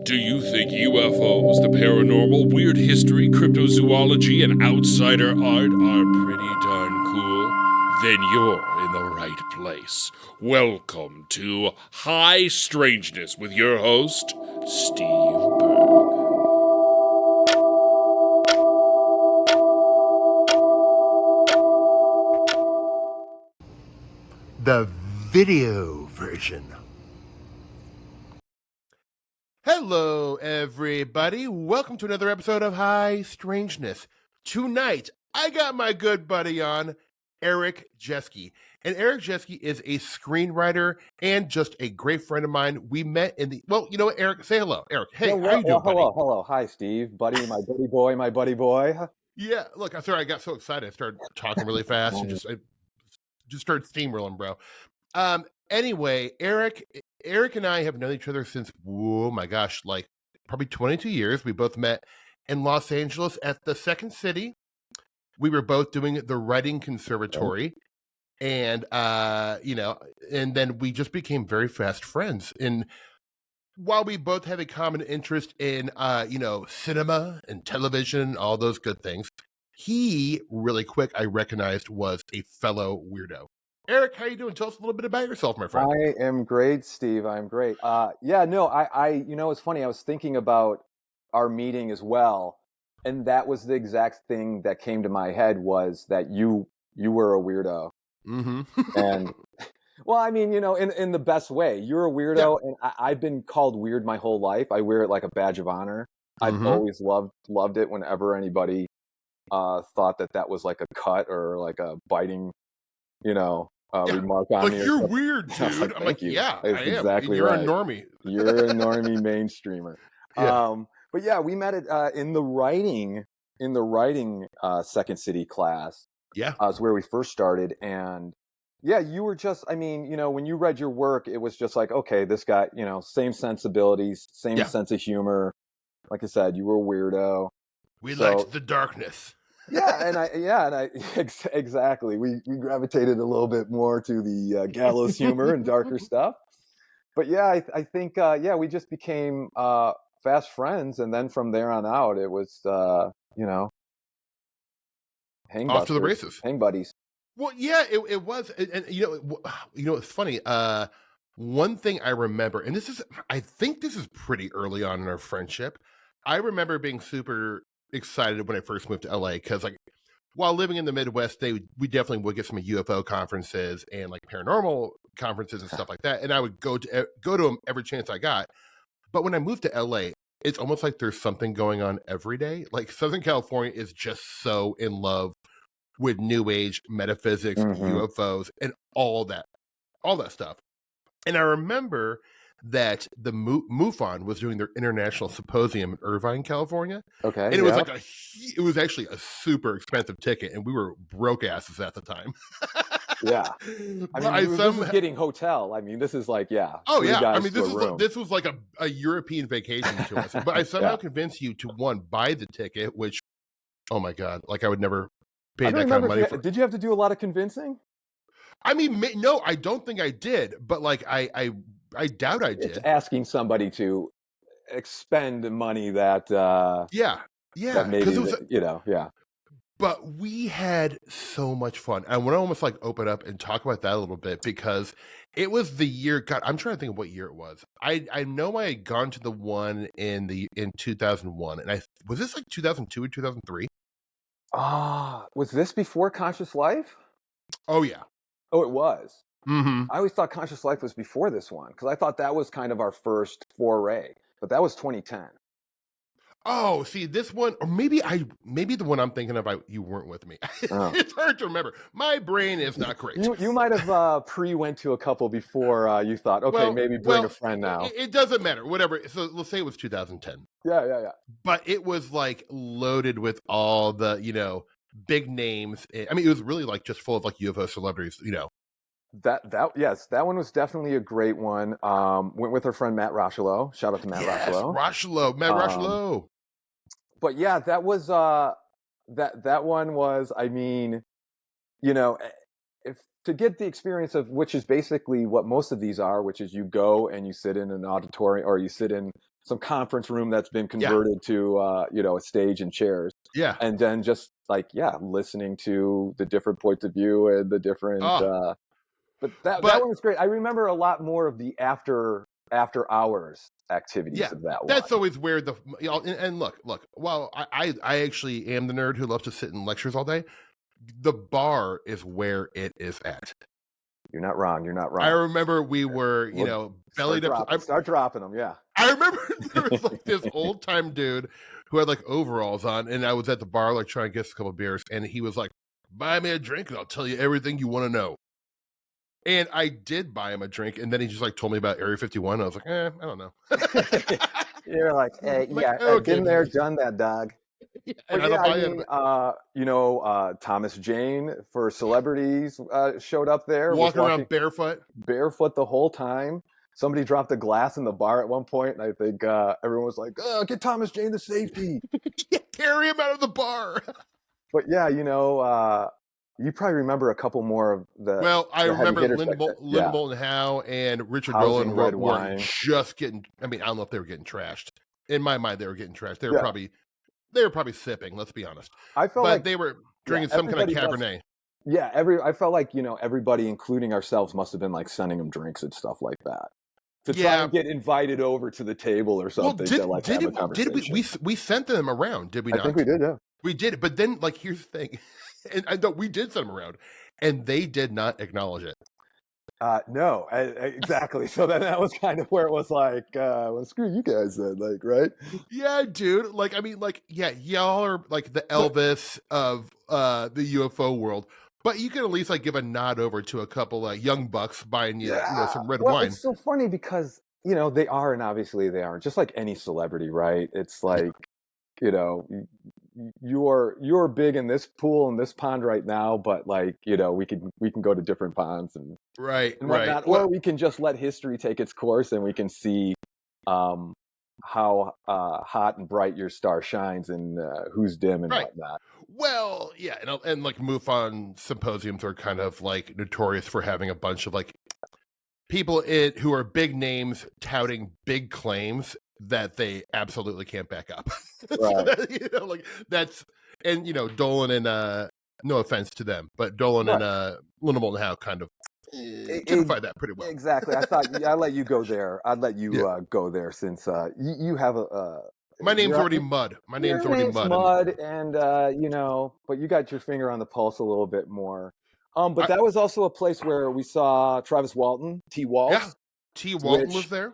Do you think UFOs, the paranormal, weird history, cryptozoology, and outsider art are pretty darn cool? Then you're in the right place. Welcome to High Strangeness with your host, Steve Berg. The video version. Hello, everybody. Welcome to another episode of High Strangeness. Tonight, I got my good buddy on, Eric Jeske. And Eric Jeske is a screenwriter and just a great friend of mine. We met in the... Well, you know what, Eric? Say hello. Eric, hey, how you doing, buddy? Hello. Hi, Steve. Buddy, my buddy boy. Yeah, look, I'm sorry, I got so excited. I started talking really fast and just started steamrolling, bro. Anyway, Eric and I have known each other since, oh my gosh, like probably 22 years. We both met in Los Angeles at the Second City. We were both doing the writing conservatory, and and then we just became very fast friends. And while we both have a common interest in cinema and television, all those good things, he really quick I recognized was a fellow weirdo. Eric, how you doing? Tell us a little bit about yourself, my friend. I am great, Steve. I'm great. It's funny. I was thinking about our meeting as well, and that was the exact thing that came to my head was that you were a weirdo. Mm-hmm. And well, I mean, in the best way. You're a weirdo, yeah. And I've been called weird my whole life. I wear it like a badge of honor. I've always loved it whenever anybody thought that was like a cut or like a biting, remark on me. Like, you're weird, dude. I'm like, yeah, I am. Exactly. You're right. a normie. You're a normie mainstreamer. Yeah. But yeah, we met it in the writing Second City class. Yeah. Is where we first started. And yeah, you were just, I mean, when you read your work, it was just like, okay, this guy, same sensibilities, same sense of humor. Like I said, you were a weirdo. We liked the darkness. Exactly. We gravitated a little bit more to the gallows humor and darker stuff. But yeah, I think we just became fast friends, and then from there on out, it was hang off to the races, hang buddies. Well, yeah, it was, and it's funny. One thing I remember, and I think this is pretty early on in our friendship. I remember being super excited when I first moved to LA because, like, while living in the Midwest, we definitely would get some UFO conferences and like paranormal conferences and stuff like that, and I would go to them every chance I got. But when I moved to LA, it's almost like there's something going on every day. Like, Southern California is just so in love with New Age metaphysics, UFOs, and all that stuff. And I remember that the MUFON was doing their international symposium in Irvine, California. Okay, and it was it was actually a super expensive ticket, and we were broke asses at the time. Yeah, I mean, this is getting hotel. I mean, this is like, oh yeah, I mean, this was like a European vacation to us. But I somehow convinced you to buy the ticket, which, oh my god, like I would never pay that kind of money for. Did you have to do a lot of convincing? I mean, no, I don't think I did, but like I doubt I did. It's asking somebody to expend money that that maybe it was, But we had so much fun. I want to almost like open up and talk about that a little bit because it was the year. God, I'm trying to think of what year it was. I know I had gone to the one in 2001, and was this like 2002 or 2003? Was this before Conscious Life? Oh yeah. Oh, it was. Mm-hmm. I always thought Conscious Life was before this one because I thought that was kind of our first foray, but that was 2010. Oh, see, this one, or maybe the one I'm thinking about, you weren't with me. It's hard to remember. My brain is not great. You might have went to a couple before you thought, okay, maybe bring a friend now. It doesn't matter, whatever. So let's say it was 2010. Yeah. But it was like loaded with all the, big names. I mean, it was really like just full of like UFO celebrities, That one was definitely a great one. Went with our friend Matt Rocheleau. Shout out to Matt Rocheleau. Matt Rocheleau. But yeah, that was that one was, I mean, if to get the experience of, which is basically what most of these are, which is you go and you sit in an auditorium or you sit in some conference room that's been converted to you know, a stage and chairs. Yeah. And then just like listening to the different points of view and the different but that one was great. I remember a lot more of the after hours activities of that one. That's always where the and look, well, I actually am the nerd who loves to sit in lectures all day. The bar is where it is at. You're not wrong. You're not wrong. I remember we were, you know, bellied up. Start dropping them, yeah. I remember there was like this old time dude who had like overalls on, and I was at the bar like trying to get us a couple of beers, and he was like, "Buy me a drink, and I'll tell you everything you want to know." And I did buy him a drink, and then he just like told me about Area 51. I was like, I don't know. You're like, hey, like, yeah, okay, been there, done that, dog. Yeah, I mean, you know, Thomas Jane for celebrities showed up there. Walking around barefoot the whole time. Somebody dropped a glass in the bar at one point, and I think everyone was like, get Thomas Jane to safety. Carry him out of the bar. But yeah, you know, you probably remember a couple more of the. Well, I remember Linda Moulton Howe and Richard Dolan were just getting. I mean, I don't know if they were getting trashed. In my mind, they were getting trashed. They were probably sipping. Let's be honest. I felt like they were drinking some kind of Cabernet. I felt like, you know, everybody, including ourselves, must have been like sending them drinks and stuff like that to try and get invited over to the table or something. Well, did we sent them around? Did we not? I think we did. Yeah, we did. But then, like, here's the thing, and I thought we did send them around, and they did not acknowledge it. No, exactly. So then that was kind of where it was like, well, screw you guys then, like, right? Yeah, dude. Like, I mean, like, yeah, y'all are like the Elvis of the UFO world, but you can at least like give a nod over to a couple young bucks buying you know, some red wine. It's so funny because, you know, they are, and obviously they aren't, just like any celebrity, right? It's like, you know, you're big in this pool in this pond right now, but like, you know, we can go to different ponds and whatnot, or we can just let history take its course and we can see how hot and bright your star shines and who's dim and whatnot. Well, yeah, and like MUFON symposiums are kind of like notorious for having a bunch of like people who are big names touting big claims that they absolutely can't back up. Right. You know, like that's, and you know, Dolan and no offense to them, but Dolan and Linda Moulton Howe kind of typified that pretty well. Exactly. I thought I'd let you go there. I'd let you go there since you have a. My name's already Mud. My name's already Mud. And you know, but you got your finger on the pulse a little bit more. But that was also a place where we saw Travis Walton, T. Waltz. Yeah, T. Walton was there.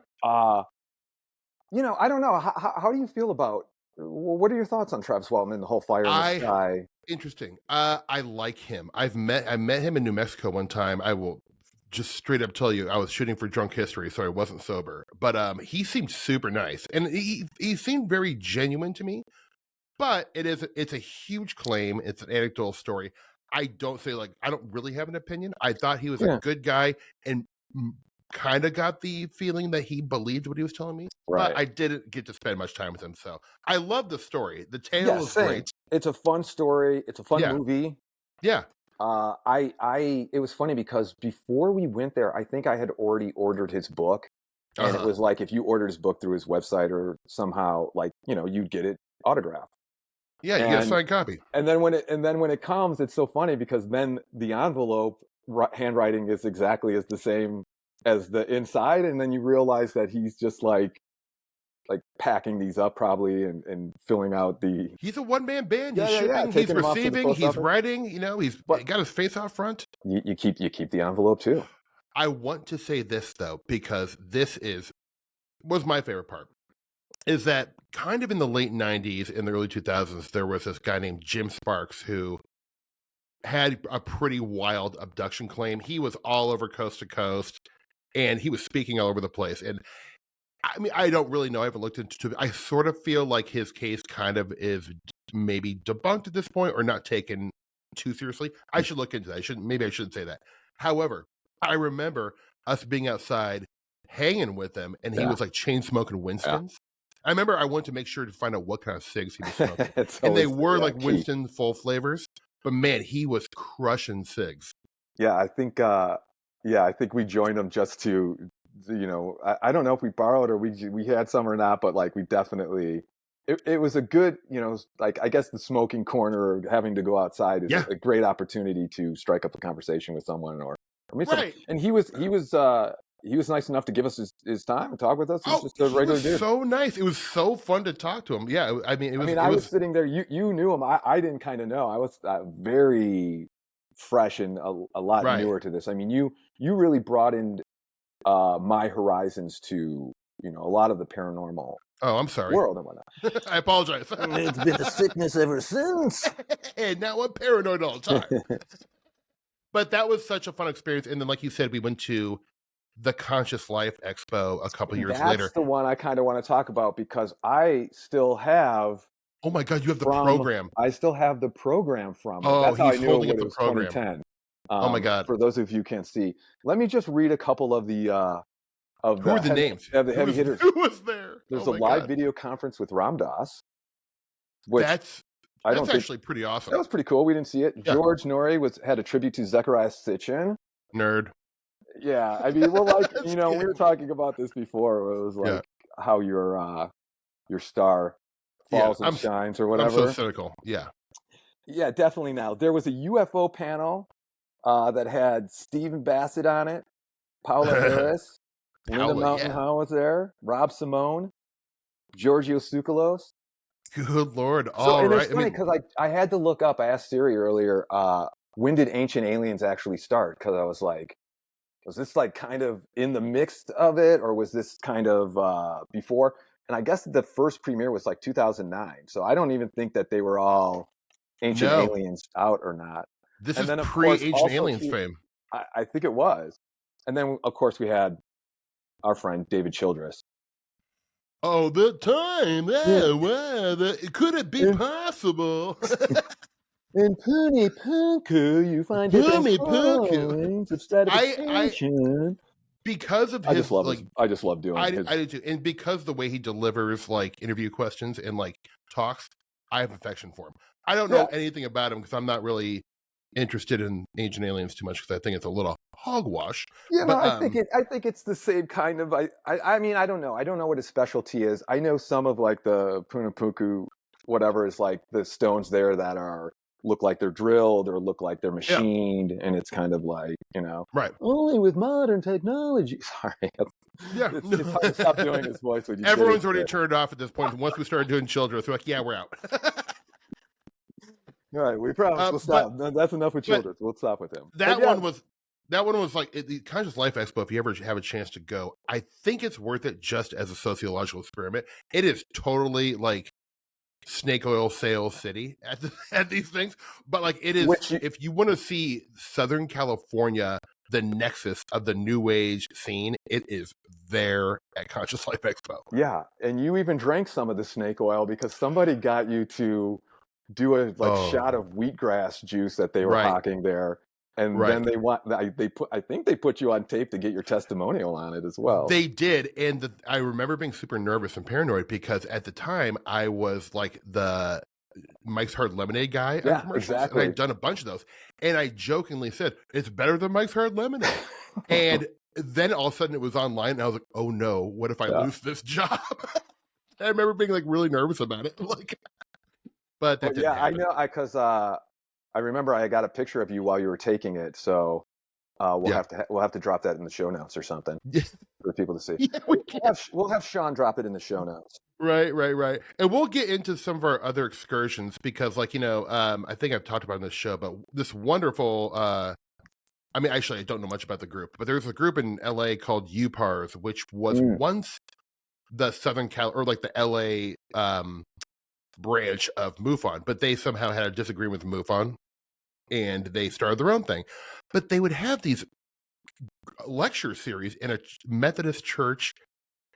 You know, I don't know. How do you feel about? What are your thoughts on Travis Walton and the whole Fire in the Sky? Interesting. I like him. I met him in New Mexico one time. I will just straight up tell you, I was shooting for Drunk History, so I wasn't sober. But he seemed super nice, and he seemed very genuine to me. But it's a huge claim. It's an anecdotal story. I don't really have an opinion. I thought he was a good guy, and kind of got the feeling that he believed what he was telling me, but I didn't get to spend much time with him. So I love the story. The tale is great. It's a fun story. It's a fun movie. Yeah. It was funny because before we went there, I think I had already ordered his book, and it was like, if you ordered his book through his website or somehow, like, you know, you'd get it autographed. Yeah, you get a signed copy. And then when it comes, it's so funny because then the envelope handwriting is exactly the same as the inside, and then you realize that he's just like packing these up probably and filling out the. He's a one-man band. He's shipping, he's receiving, he's writing. You know, he's got his face out front. You keep the envelope too. I want to say this though, because this was my favorite part. Is that kind of in the late 90s and the early 2000s, there was this guy named Jim Sparks who had a pretty wild abduction claim. He was all over coast to coast, and he was speaking all over the place. And I mean, I don't really know. I haven't looked into it. I sort of feel like his case kind of is maybe debunked at this point or not taken too seriously. I should look into that. Maybe I shouldn't say that. However, I remember us being outside hanging with him, and he was like chain smoking Winston's. I remember I wanted to make sure to find out what kind of cigs he was smoking. And they were like Winston full flavors. But man, he was crushing cigs. Yeah, I think we joined him just to I don't know if we borrowed or we had some or not, but like we definitely. It was a good, like I guess the smoking corner or having to go outside is a great opportunity to strike up a conversation with someone or meet someone. And he was nice enough to give us his time and talk with us. He's just a regular dude. So nice. It was so fun to talk to him. Yeah, I mean, I was sitting there. You knew him. I didn't kind of know. I was very fresh and a lot newer to this. I mean, you really brought in my horizons to a lot of the paranormal. Oh, I'm sorry. World and whatnot. I apologize. It's been a sickness ever since. And now I'm paranoid all the time. But that was such a fun experience. And then, like you said, we went to the Conscious Life Expo a couple years later. That's the one I kind of want to talk about because I still have. Oh my God, you have the program. I still have the program from. Oh, that's how he's I knew holding up it the was program. 2010. Oh my God. For those of you who can't see, let me just read a couple of the. Who are the names? Of the heavy hitters. Who was there? There's a live video conference with Ram Dass. That's actually pretty awesome. That was pretty cool. We didn't see it. Yeah. George Norrie had a tribute to Zecharia Sitchin. Nerd. Yeah, I mean, well, like we were talking about this before. It was like how your star falls and shines or whatever. I'm so cynical. Yeah. Yeah, definitely. Now there was a UFO panel that had Stephen Bassett on it, Paula Harris. Linda Mountain Howe was there. Rob Simone, Giorgio Tsoukalos. Good Lord! It's funny because I had to look up. I asked Siri earlier, when did Ancient Aliens actually start? Because I was like, was this like kind of in the mix of it, or was this kind of before? And I guess the first premiere was like 2009. So I don't even think that they were all Ancient Aliens out or not. This is pre-Ancient Aliens fame. I think it was. And then of course we had our friend David Childress. Oh, the time! Could it be possible? In Puni Punku, you find different kinds of stratification. Because of I just love doing it. I do too. And because the way he delivers like interview questions and like talks, I have affection for him. I don't know anything about him because I'm not really interested in Ancient Aliens too much because I think it's a little hogwash. Yeah, but, I think it's the same kind of. I mean, I don't know. I don't know what his specialty is. I know some of like the Punapuku, whatever is like the stones there that look like they're drilled or look like they're machined, and it's kind of like right. Only with modern technology. Sorry, it's hard to stop doing his voice. When you everyone's already turned off at this point. Once we started doing children, they're like, yeah, we're out. All right, we promise we'll stop. That's enough with Childress. We'll stop with him. That one was like the Conscious Life Expo. If you ever have a chance to go, I think it's worth it just as a sociological experiment. It is totally like snake oil sales city at these things, but like it is. If you want to see Southern California, the nexus of the New Age scene, it is there at Conscious Life Expo. Yeah, and you even drank some of the snake oil because somebody got you to do a shot of wheatgrass juice that they were hawking there, and then I think they put you on tape to get your testimonial on it as well. They did, and I remember being super nervous and paranoid because at the time I was like the Mike's Hard Lemonade guy. Yeah, exactly. And I'd done a bunch of those, and I jokingly said it's better than Mike's Hard Lemonade, and then all of a sudden it was online, and I was like, oh no, what if I lose this job? I remember being like really nervous about it, like. But I know because I remember I got a picture of you while you were taking it, so we'll have to drop that in the show notes or something for people to see. Yeah, we'll have Sean drop it in the show notes. Right, and we'll get into some of our other excursions because, like I think I've talked about in this show, but this wonderful. I mean, actually, I don't know much about the group, but there's a group in LA called UPARS, which was once the Southern Cal or like the LA. Branch of MUFON, but they somehow had a disagreement with MUFON and they started their own thing. But they would have these lecture series in a Methodist church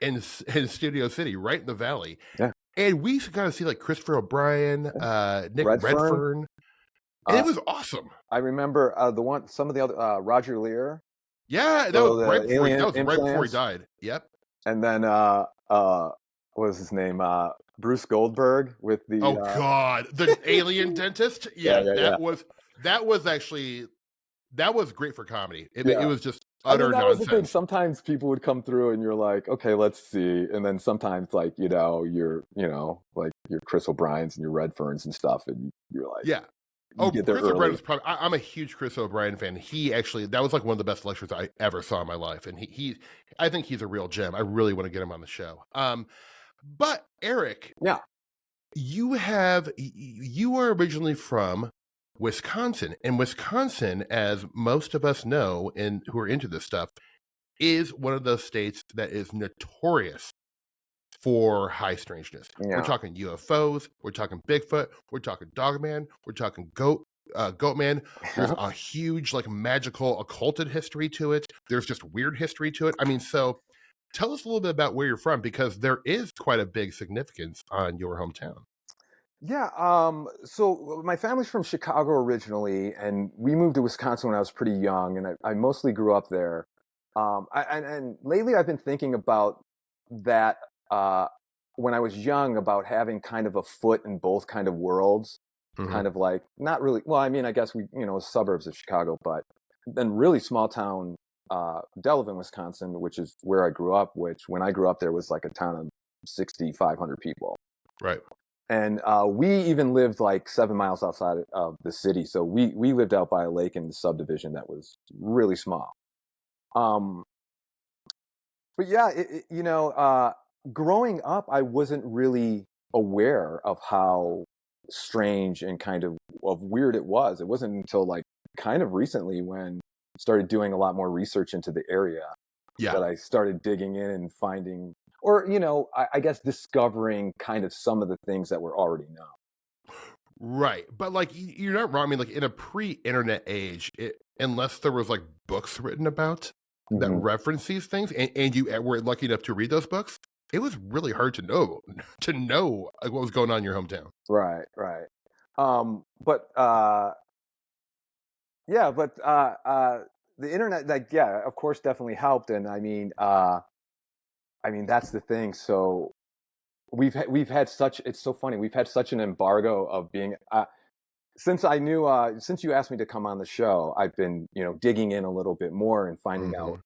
in Studio City, right in the Valley. Yeah. And we used to kind of see like Christopher O'Brien, Nick Redfern. And it was awesome. I remember some of the other Roger Lear. Yeah, that was right before he died. Yep. And then what was his name? Bruce Goldberg with the God, the alien dentist. Yeah, that was great for comedy. It was just utter that was the thing. nonsense. Sometimes people would come through and you're like, okay, let's see. And then sometimes like, you're like your Chris O'Briens and your Redferns and stuff. And you're like, Yeah. you get there Chris O'Brien early. was probably. I'm a huge Chris O'Brien fan. He actually, that was like one of the best lectures I ever saw in my life, and I think he's a real gem. I really want to get him on the show. But Eric, Yeah. you are originally from Wisconsin, and Wisconsin, as most of us know and who are into this stuff, is one of those states that is notorious for high strangeness. Yeah. We're talking UFOs, we're talking Bigfoot, we're talking Dogman, we're talking Goatman. There's a huge like magical occulted history to it. There's just weird history to it. I mean, so tell us a little bit about where you're from, because there is quite a big significance on your hometown. Yeah. So my family's from Chicago originally, and we moved to Wisconsin when I was pretty young, and I mostly grew up there. And lately I've been thinking about that when I was young, about having kind of a foot in both kind of worlds, kind of like not really. Well, I mean, I guess we, suburbs of Chicago, but then really small town Delavan, Wisconsin, which is where I grew up. Which when I grew up there was like a town of 6,500 people. Right. And we even lived like 7 miles outside of the city. So we lived out by a lake in the subdivision that was really small. But yeah, growing up, I wasn't really aware of how strange and kind of weird it was. It wasn't until like kind of recently, when I started doing a lot more research into the area, that I started digging in and finding, or, I guess discovering kind of some of the things that were already known. Right. But like, you're not wrong. I mean, like in a pre-internet age, unless there was like books written about that reference these things, and you were lucky enough to read those books, it was really hard to know like, what was going on in your hometown. Right. The internet, like, of course, definitely helped. And I mean, that's the thing. So we've had such, it's so funny. We've had such an embargo of being, since you asked me to come on the show, I've been, digging in a little bit more and finding out,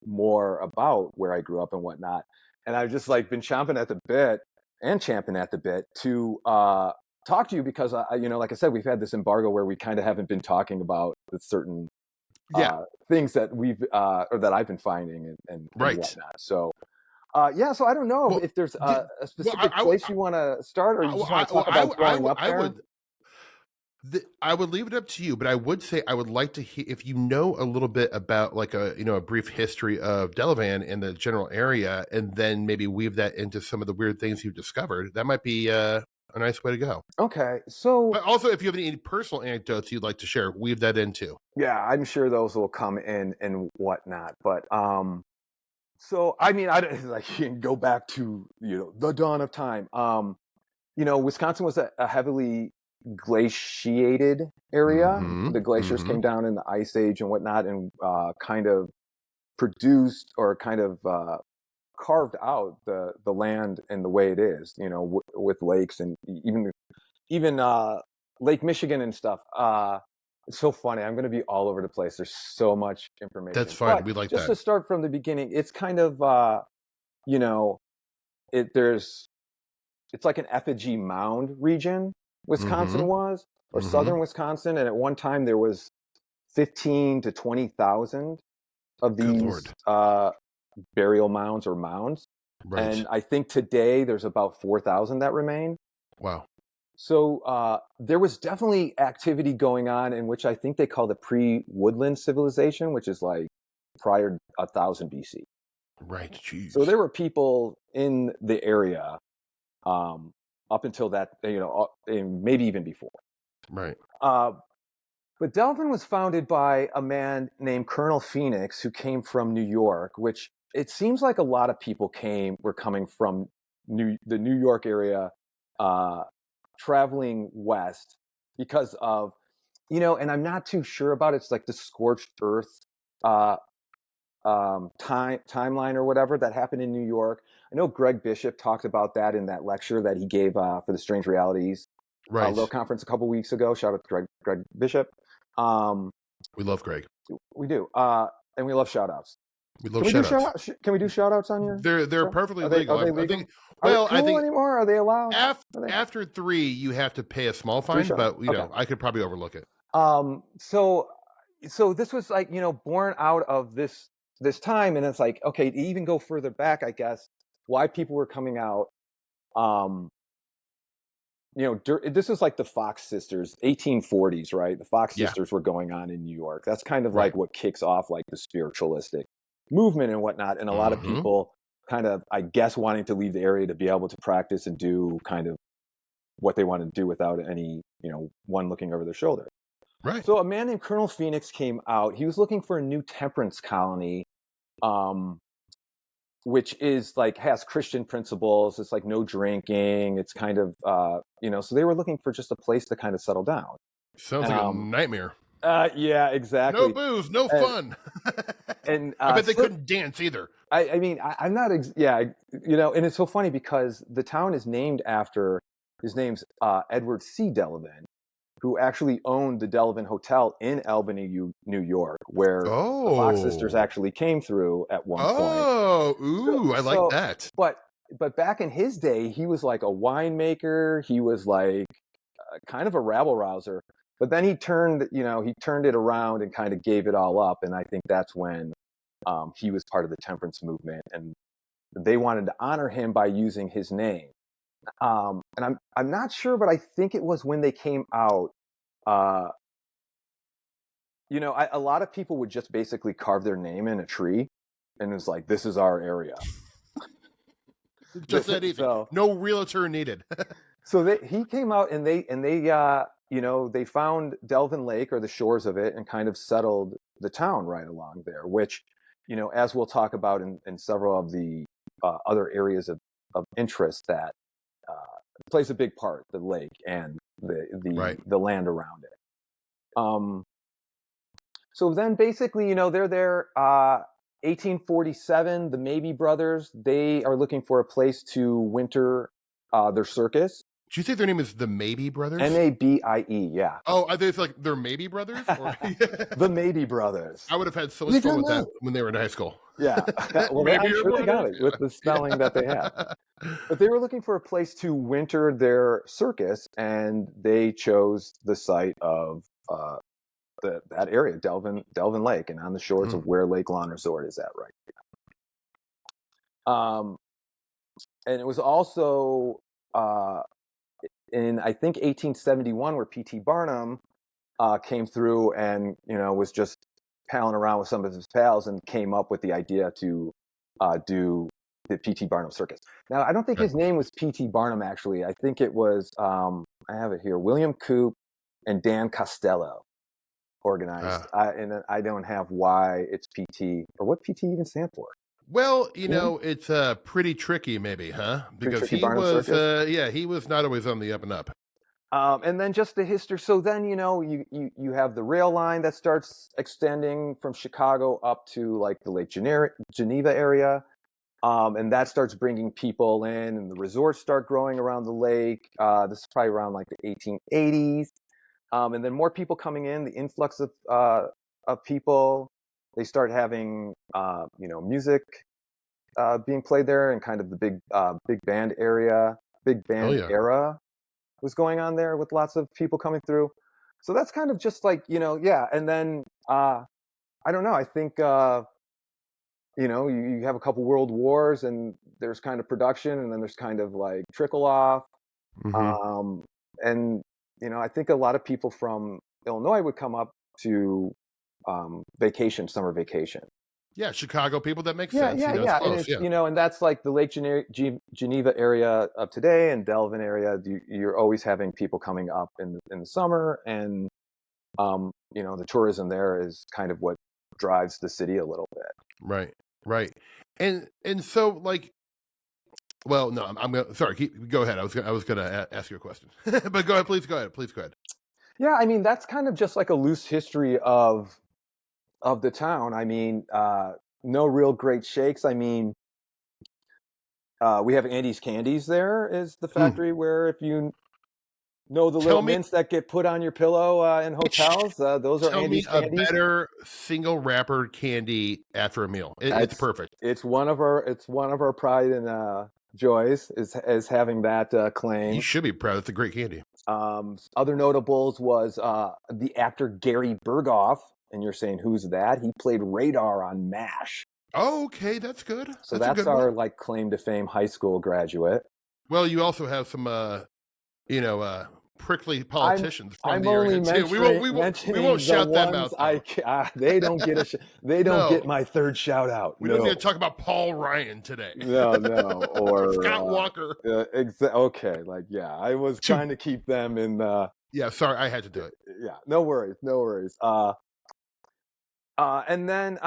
more about where I grew up and whatnot. And I've just like been champing at the bit to talk to you, because like I said, we've had this embargo where we kind of haven't been talking about the certain things that or that I've been finding and whatnot. So so I don't know if there's a specific place you want to start, or you just want to talk about growing up there. I would leave it up to you, but I would say I would like to hear if you know a little bit about like a brief history of Delavan and the general area, and then maybe weave that into some of the weird things you've discovered. That might be a nice way to go. Okay, so but also if you have any personal anecdotes you'd like to share, weave that in too. Yeah, I'm sure those will come in and whatnot. But so I mean, I like you can go back to the dawn of time. Wisconsin was a heavily glaciated area. The glaciers came down in the Ice Age and whatnot, and kind of produced or kind of carved out the land and the way it is. With lakes and even Lake Michigan and stuff. It's so funny. I'm going to be all over the place. There's so much information. That's fine. But we like just that. To start from the beginning, it's kind of it's like an effigy mound region. Wisconsin was, or southern Wisconsin, and at one time there was 15 to 20,000 of these burial mounds or mounds. Right. And I think today there's about 4,000 that remain. Wow. So there was definitely activity going on in which I think they call the pre-woodland civilization, which is like prior 1000 BC. Right. Jeez. So there were people in the area up until that, maybe even before. Right. But Delavan was founded by a man named Colonel Phoenix, who came from New York, which it seems like a lot of people were coming from the New York area, traveling west because of, and I'm not too sure about it. It's like the scorched earth timeline or whatever that happened in New York. I know Greg Bishop talked about that in that lecture that he gave for the Strange Realities little conference a couple weeks ago. Shout out to Greg Bishop. We love Greg. We do. And we love shout outs. We love shout outs. Can we do shout outs on your They're show? perfectly Are they legal. legal? I think, Are well, they cool I think anymore? Are they allowed? after 3, you have to pay a small fine, but I could probably overlook it. So this was like, born out of this time, and it's like, okay, to even go further back, I guess, why people were coming out. This was like the Fox sisters, 1840s, right? The Fox sisters were going on in New York. That's kind of like what kicks off like the spiritualistic movement and whatnot. And a lot of people kind of, I guess, wanting to leave the area to be able to practice and do kind of what they want to do without any, one looking over their shoulder. Right. So a man named Colonel Phoenix came out. He was looking for a new temperance colony, which is like has Christian principles. It's like no drinking. It's kind of, so they were looking for just a place to kind of settle down. Sounds like a nightmare. Yeah, exactly. No booze, no fun. And I bet they couldn't dance either. I'm not, and it's so funny because the town is named after, his name's Edward C. Delavan, who actually owned the Delavan Hotel in Albany, New York, where the Fox sisters actually came through at one point. I like that. But back in his day, he was like a winemaker. He was like kind of a rabble rouser. But then he turned it around and kind of gave it all up. And I think that's when he was part of the temperance movement, and they wanted to honor him by using his name. And I'm not sure, but I think it was when they came out. A lot of people would just basically carve their name in a tree, and it's like, this is our area. Just that easy. So, no realtor needed. So he came out, and they they found Delvin Lake or the shores of it, and kind of settled the town right along there, which, as we'll talk about in several of the other areas of interest that plays a big part, the lake and the land around it. So then basically, they're there, 1847, the Mabee brothers, they are looking for a place to winter their circus. Did you say their name is the Mabee brothers? Mabie, yeah. Oh, are they like they're Mabee brothers? Or... The Mabee brothers. I would have had so much fun with that when they were in high school. Yeah. Well, I'm sure they got it with the spelling that they had. But they were looking for a place to winter their circus, and they chose the site of that area, Delvin Lake, and on the shores of where Lake Lawn Resort is at right now. And it was also in, I think, 1871 where P.T. Barnum came through and, was just palling around with some of his pals and came up with the idea to do the P.T. Barnum Circus. Now, I don't think his name was P.T. Barnum, actually. I think it was, I have it here, William Coop and Dan Costello organized. And I don't have why it's PT, or what PT even stand for. Well, it's pretty tricky, maybe, huh? Because he was, he was not always on the up and up. And then just the history. So then, you have the rail line that starts extending from Chicago up to like the Lake Geneva area. And that starts bringing people in, and the resorts start growing around the lake. This is probably around like the 1880s. And then more people coming in, the influx of people. They start having, music being played there, and kind of the big band era was going on there with lots of people coming through. So that's kind of just like, and then I don't know. I think, you have a couple world wars, and there's kind of production, and then there's kind of like trickle off. And, I think a lot of people from Illinois would come up to summer vacation. Yeah, Chicago people, that makes sense. Yeah. Close, and that's like the Lake Geneva area of today, and Delvin area. You're always having people coming up in the summer, and the tourism there is kind of what drives the city a little bit. Right. And so like, well, no, I'm gonna, sorry, go ahead. I was gonna ask you a question, but go ahead, please go ahead. Yeah, I mean, that's kind of just like a loose history of the town. I mean, no real great shakes. I mean, we have Andy's Candies there is the factory where if you No, the Tell little me, mints that get put on your pillow in hotels. Those are tell me Andy's a candies. better single wrapper candy after a meal. It's perfect. It's one of our pride and joys is having that claim. You should be proud. It's a great candy. Other notables was the actor Gary Berghoff, and you're saying who's that? He played Radar on MASH. Oh, okay, that's good. So that's a good our one. like claim to fame high school graduate. Well, you also have some, prickly politicians from I'm the area only too. We won't shout them out. They don't get they don't get my third shout out. We don't need to talk about Paul Ryan today. No, or Scott Walker. Okay, like I was trying to keep them in. Yeah, sorry, I had to do it. Yeah, no worries. And then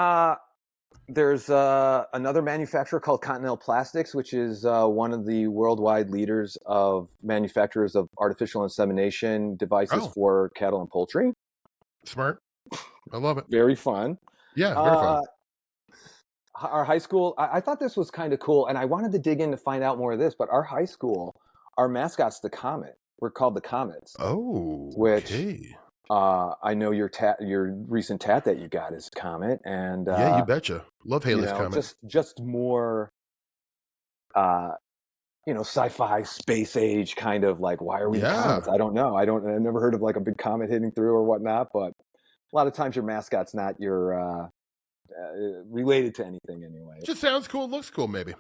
there's another manufacturer called Continental Plastics, which is one of the worldwide leaders of manufacturers of artificial insemination devices for cattle and poultry. Smart. I love it. Very fun. Yeah, very fun. Our high school, I thought this was kind of cool, and I wanted to dig in to find out more of this, but our high school, our mascot's the Comet. We're called the Comets. Oh, which okay. I know your recent tat that you got is Comet, and yeah, you betcha. Love Haley's Comet. Just more, sci-fi space age kind of like. Why are we comets? I don't know. I've never heard of like a big comet hitting through or whatnot. But a lot of times your mascot's not your related to anything anyway. Just sounds cool. Looks cool, maybe.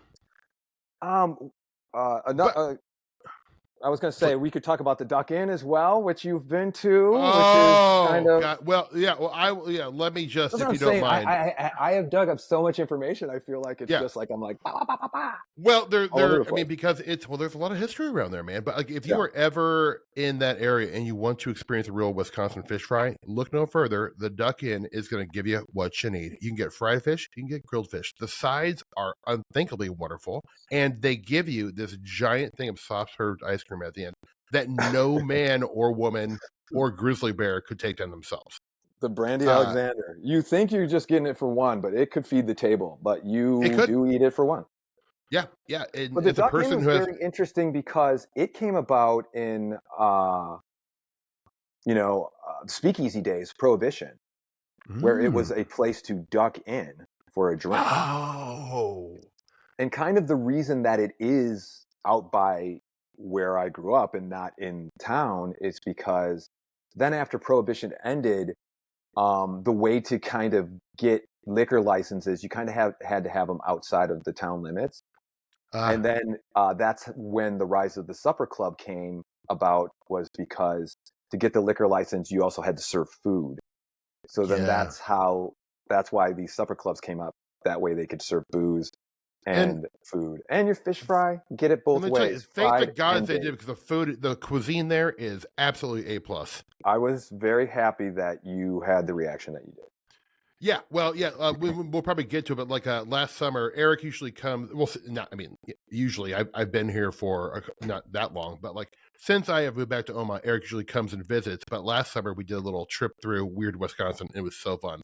I was going to say we could talk about the Duck Inn as well, which you've been to. Oh, which is kind of, God. Well, yeah. Well, let me just, if you don't mind. I have dug up so much information. I feel like it's just like I'm like. Bah, bah, bah, bah. Well, because there's a lot of history around there, man. But like, if you are ever in that area and you want to experience a real Wisconsin fish fry, look no further. The Duck Inn is going to give you what you need. You can get fried fish, you can get grilled fish. The sides are unthinkably wonderful, and they give you this giant thing of soft served ice cream at the end that no man or woman or grizzly bear could take down themselves. The Brandy Alexander. You think you're just getting it for one, but it could feed the table. But you do eat it for one. Yeah, yeah. But the Duck Inn was very interesting because it came about in, speakeasy days, Prohibition, where it was a place to duck in for a drink. Oh. And kind of the reason that it is out by where I grew up and not in town is because then after Prohibition ended, the way to kind of get liquor licenses, you kind of had to have them outside of the town limits. And then that's when the rise of the supper club came about, was because to get the liquor license, you also had to serve food. So then that's why these supper clubs came up. That way they could serve booze and food and your fish fry. Get it both ways. Thank the gods they did, because the cuisine there is absolutely A+. I was very happy that you had the reaction that you did. Yeah, well, yeah, we'll probably get to it, but like last summer, Eric usually comes. Well, usually I've been here for not that long, but like since I have moved back to Omaha, Eric usually comes and visits. But last summer we did a little trip through Weird Wisconsin. It was so fun.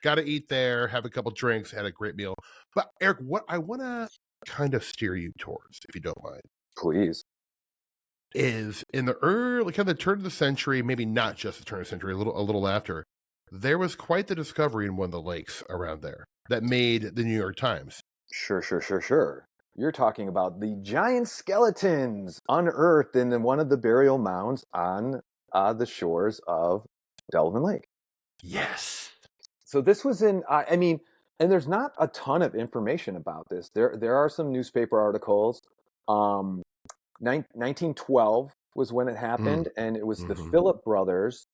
Got to eat there, have a couple drinks, had a great meal. But Eric, what I want to kind of steer you towards, if you don't mind, please, is in the early kind of the turn of the century, maybe not just the turn of the century, a little after. There was quite the discovery in one of the lakes around there that made the New York Times. Sure. You're talking about the giant skeletons unearthed in one of the burial mounds on the shores of Delvin Lake. Yes. So this was in, and there's not a ton of information about this. There are some newspaper articles. 1912 was when it happened, and it was the Phillip brothers,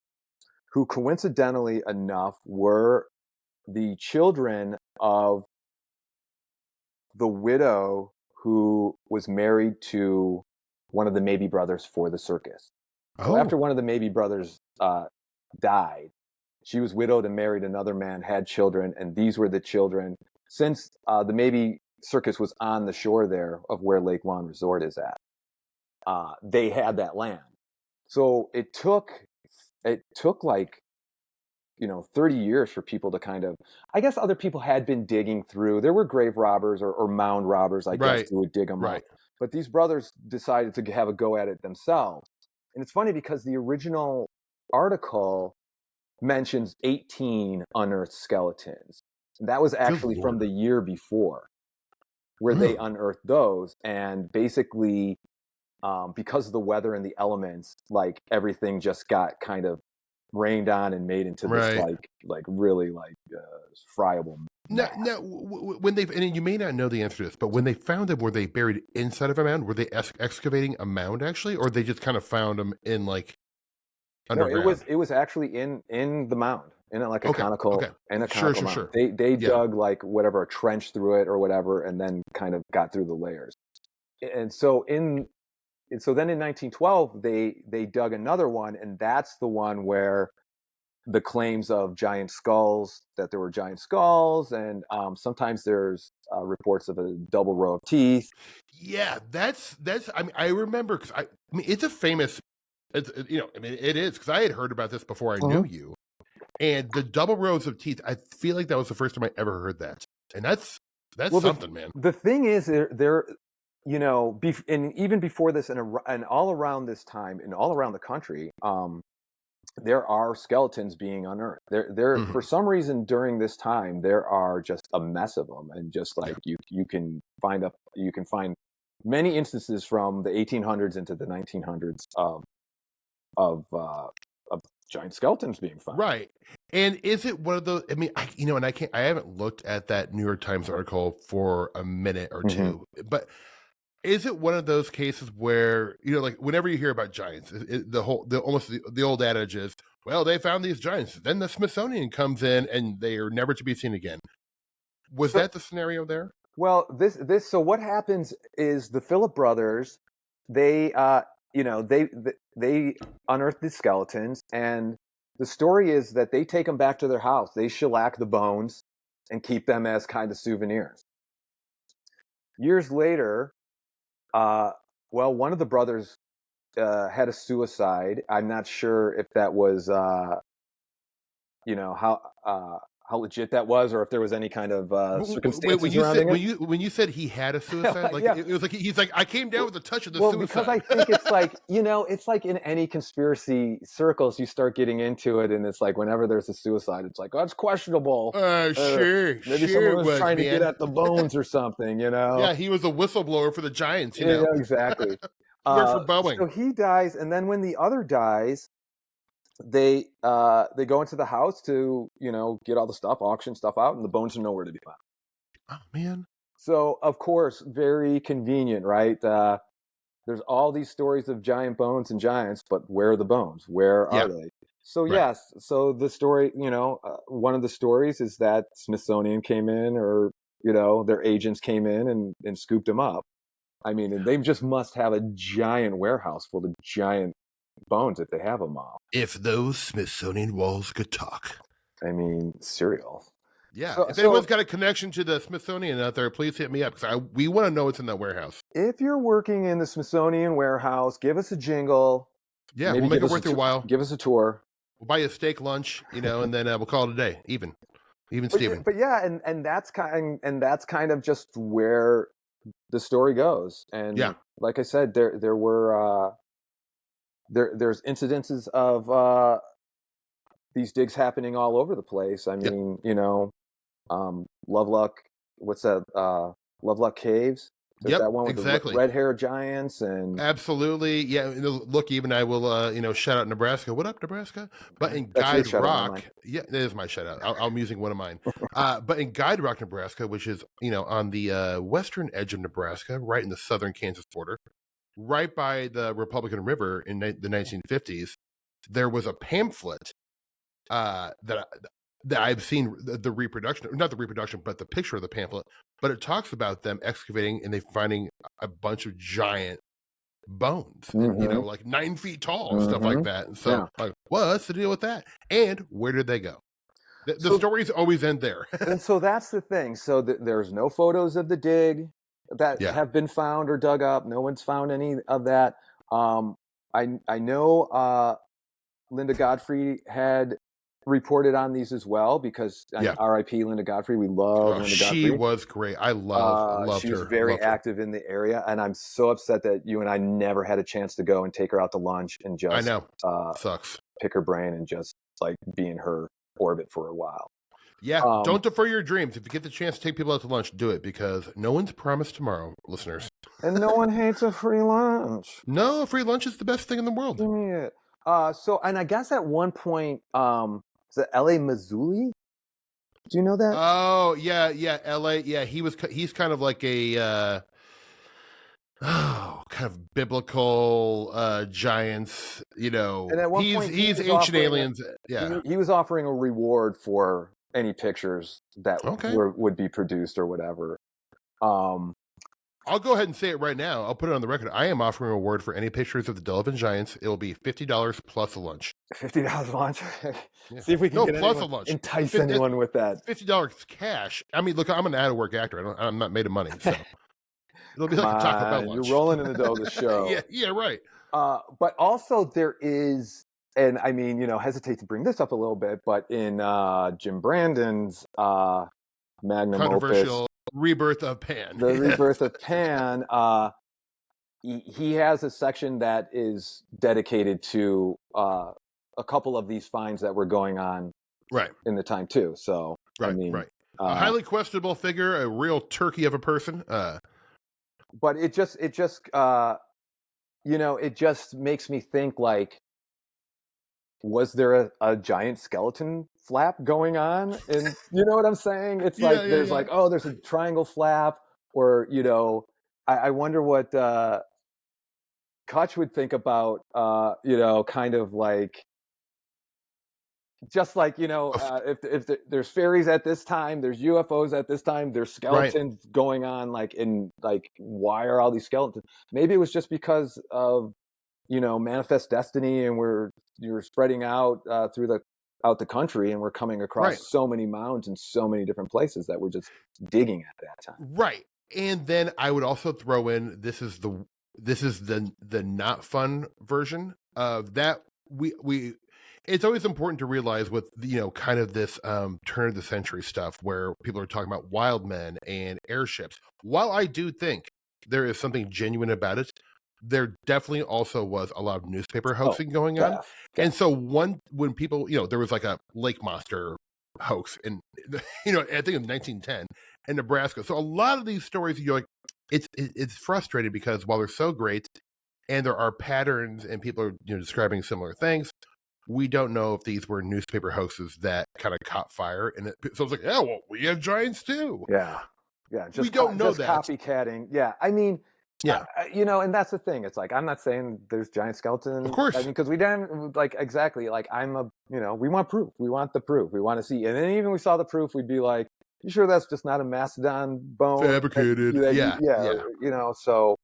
who coincidentally enough were the children of the widow who was married to one of the Mabee brothers for the circus. So after one of the Mabee brothers died, she was widowed and married another man, had children, and these were the children. Since the Mabee circus was on the shore there of where Lake Lawn Resort is at, they had that land. So it took like 30 years for people to kind of, I guess other people had been digging through. There were grave robbers or mound robbers, I guess, who would dig them up. But these brothers decided to have a go at it themselves. And it's funny because the original article mentions 18 unearthed skeletons. That was actually from the year before, where they unearthed those. And basically, because of the weather and the elements, like everything just got kind of rained on and made into this like really friable mass. Now, when they, and you may not know the answer to this, but when they found them, were they buried inside of a mound? Were they excavating a mound actually, or they just kind of found them in like underground? No, it was actually in the mound, in like a conical, in a conical mound. Sure. They dug like whatever, a trench through it or whatever, and then kind of got through the layers. And so then in 1912 they dug another one, and that's the one where the claims of giant skulls, that there were giant skulls, and sometimes there's reports of a double row of teeth. Yeah, that's. I mean, I remember because I mean, it's a famous. It's, you know, I mean, it is because I had heard about this before I knew you, and the double rows of teeth. I feel like that was the first time I ever heard that, and that's something, man. The thing is, there, you know, and even before this, and all around this time, and all around the country, there are skeletons being unearthed. There for some reason during this time there are just a mess of them, and just like you can find many instances from the 1800s into the 1900s of giant skeletons being found. Right. And is it one of those? I mean, I haven't looked at that New York Times article for a minute or two, but is it one of those cases where, you know, like whenever you hear about giants, the old adage is, well, they found these giants, then the Smithsonian comes in and they are never to be seen again. Was that the scenario there? Well, so what happens is the Phillip brothers, they unearth these skeletons, and the story is that they take them back to their house. They shellac the bones and keep them as kind of souvenirs. Years later, one of the brothers had a suicide. I'm not sure if that was, how legit that was, or if there was any kind of circumstances surrounding it. When you said he had a suicide, like it was like he's like, I came down with a touch of the suicide. Because I think it's like, you know, it's like in any conspiracy circles, you start getting into it, and it's like whenever there's a suicide, it's like, oh, it's questionable. Maybe someone was trying to get at the bones or something, you know? Yeah, he was a whistleblower for the Giants, you know? Yeah, exactly. For Boeing. So he dies, and then when the other dies, they go into the house to, you know, get all the stuff, auction stuff out, and the bones are nowhere to be found. Oh man! So of course, very convenient, right? There's all these stories of giant bones and giants, but where are the bones? Where are they? So yes, so the story, you know, one of the stories is that Smithsonian came in, or you know, their agents came in and scooped them up. I mean, and they just must have a giant warehouse full of giant bones if they have them all. If those Smithsonian walls could talk. I mean, cereal. Yeah. So, if anyone's got a connection to the Smithsonian out there, please hit me up, because we want to know what's in that warehouse. If you're working in the Smithsonian warehouse, give us a jingle. Yeah, we'll make it worth your while. Give us a tour. We'll buy you a steak lunch, you know, and then we'll call it a day. Even Steven. But yeah, and that's kind of just where the story goes. And like I said, there were there's incidences of these digs happening all over the place. I mean, you know, Lovelock, what's that? Lovelock Caves. There's that one with the red hair giants, and absolutely, yeah. Look, even I will, you know, shout out Nebraska. What up, Nebraska? But in Guide Rock, that is my shout out. I'm using one of mine. But in Guide Rock, Nebraska, which is, you know, on the western edge of Nebraska, right in the southern Kansas border, right by the Republican River in the 1950s, there was a pamphlet that I've seen the reproduction, not the reproduction, but the picture of the pamphlet. But it talks about them excavating and they finding a bunch of giant bones, and, you know, like 9 feet tall and stuff like that. And so, like, what's the deal with that? And where did they go? The stories always end there. And so that's the thing. So there's no photos of the dig that have been found or dug up. No one's found any of that. I know Linda Godfrey had reported on these as well because Yeah. R.I.P. Linda Godfrey. We love Linda She Godfrey. was great. I loved She was her. very Loved her. active in the area, and I'm so upset that you and I never had a chance to go and take her out to lunch and just I know. Sucks. pick her brain and just like be in her orbit for a while. Yeah, don't defer your dreams. If you get the chance to take people out to lunch, do it because no one's promised tomorrow, listeners. And no one hates a free lunch. No, free lunch is the best thing in the world. Give me it. And I guess at one point, is it L.A. Mazzulli? Do you know that? Oh, yeah, L.A. Yeah, he's kind of like a kind of biblical giants, you know. And at one point, he's ancient aliens. He was offering a reward for any pictures that would be produced or whatever. I'll go ahead and say it right now. I'll put it on the record. I am offering a reward for any pictures of the Delavan Giants. It will be $50 plus a lunch. $50 lunch. Yeah. See if we can get plus a lunch. Entice anyone with that. $50 cash. I mean, look, I'm an out-of-work actor. I'm not made of money, so it'll be like a Taco Bell lunch. You're rolling in the dough of the show. yeah, right. But also there is, and I mean, hesitate to bring this up a little bit, but in Jim Brandon's magnum controversial opus, Rebirth of Pan. The Rebirth of Pan, he has a section that is dedicated to a couple of these finds that were going on in the time too. So right, I mean, a highly questionable figure, a real turkey of a person. But it just it just makes me think, like, was there a giant skeleton flap going on? And you know what I'm saying? It's like there's like, oh, there's a triangle flap, or I wonder what Kutch would think about kind of like, just like, if there's fairies at this time, there's UFOs at this time, there's skeletons going on, like, in like, why are all these skeletons? Maybe it was just because of manifest destiny, and you're spreading out out the country, and we're coming across so many mounds in so many different places that we're just digging at that time. Right. And then I would also throw in, this is the not fun version of that. We it's always important to realize with kind of this turn of the century stuff where people are talking about wild men and airships. While I do think there is something genuine about it, there definitely also was a lot of newspaper hoaxing going on. And so when people, there was like a lake monster hoax in, I think in 1910 in Nebraska. So a lot of these stories, you're like, it's frustrating because while they're so great and there are patterns and people are describing similar things, we don't know if these were newspaper hoaxes that kind of caught fire. And so it's like, yeah, well, we have giants too. Yeah. We don't know that. Copycatting. Yeah. I mean, yeah, and that's the thing. It's like, I'm not saying there's giant skeletons. Of course. I mean, because we don't, like, exactly, like, we want proof. We want the proof. We want to see. And then even we saw the proof, we'd be like, you sure that's just not a mastodon bone? Fabricated. Yeah. So.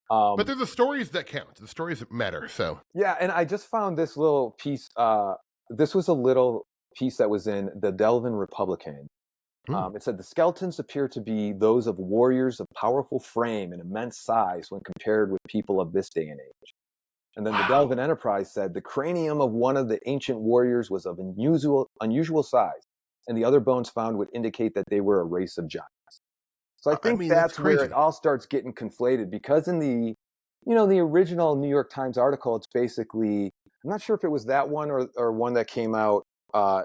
But they're the stories that count. The stories that matter. So. Yeah. And I just found this little piece. This was a little piece that was in the Delavan Republican. It said the skeletons appear to be those of warriors of powerful frame and immense size when compared with people of this day and age. And then the Delavan Enterprise said the cranium of one of the ancient warriors was of unusual size, and the other bones found would indicate that they were a race of giants. So I think that's where it all starts getting conflated, because in the original New York Times article, it's basically, I'm not sure if it was that one or one that came out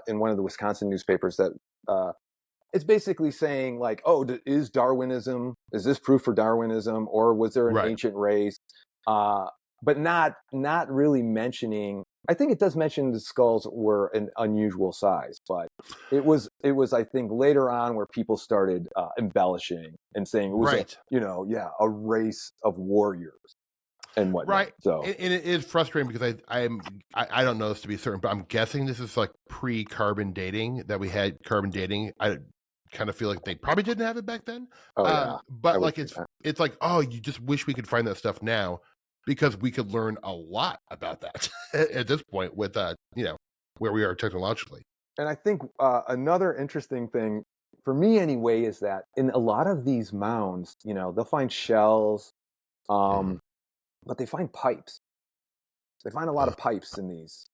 in one of the Wisconsin newspapers that. It's basically saying, like, oh, is this proof for Darwinism, or was there an ancient race? But not really mentioning. I think it does mention the skulls were an unusual size, but it was I think later on where people started embellishing and saying it was a race of warriors and whatnot. Right. So and it is frustrating because I don't know this to be certain, but I'm guessing this is like pre-carbon dating, that we had carbon dating. I kind of feel like they probably didn't have it back then. But like it's like, oh, you just wish we could find that stuff now, because we could learn a lot about that at this point with where we are technologically. And I think another interesting thing for me anyway is that in a lot of these mounds, they'll find shells, but they find pipes. They find a lot of pipes in these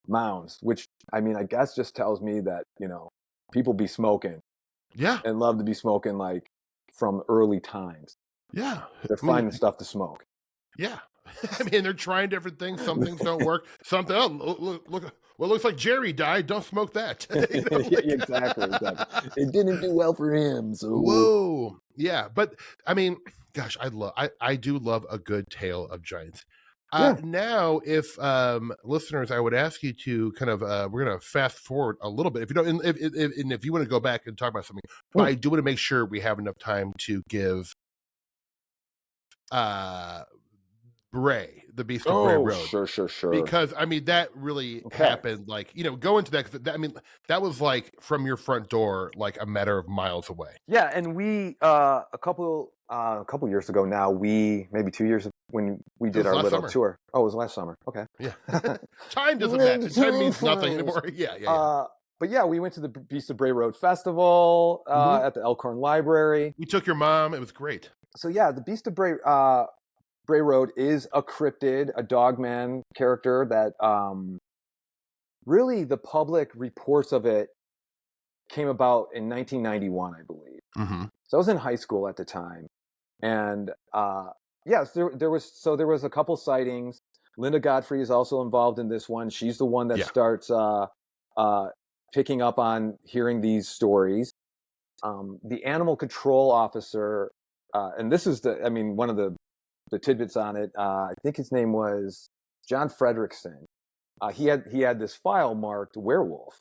mounds, which I mean, I guess just tells me that, people be smoking Yeah. and love to be smoking like from early times. Yeah. They're finding stuff to smoke. Yeah. I mean, they're trying different things. Some things don't work. Something, look, well, it looks like Jerry died. Don't smoke that. Exactly. It didn't do well for him. So whoa. Yeah. But I mean, gosh, I do love a good tale of giants. Now, if listeners, I would ask you to kind of, we're going to fast forward a little bit. If you don't, if you want to go back and talk about something, but I do want to make sure we have enough time to give Bray, the Beast of Bray Road. Sure. Because I mean, that really happened. Like, go into that. I mean, that was like from your front door, like a matter of miles away. Yeah, and we a couple years ago now, maybe 2 years when we did our little tour. Oh, it was last summer. Okay. Yeah. Time doesn't matter. Time means nothing anymore. Yeah. But yeah, we went to the Beast of Bray Road Festival at the Elkhorn Library. We took your mom. It was great. So yeah, the Beast of Bray Road is a cryptid, a dogman character that really the public reports of it came about in 1991, I believe. Mm-hmm. So I was in high school at the time, and there was a couple sightings. Linda Godfrey is also involved in this one. She's the one that starts picking up on hearing these stories. The animal control officer, and this is one of the tidbits on it. I think his name was John Fredrickson. He had this file marked werewolf,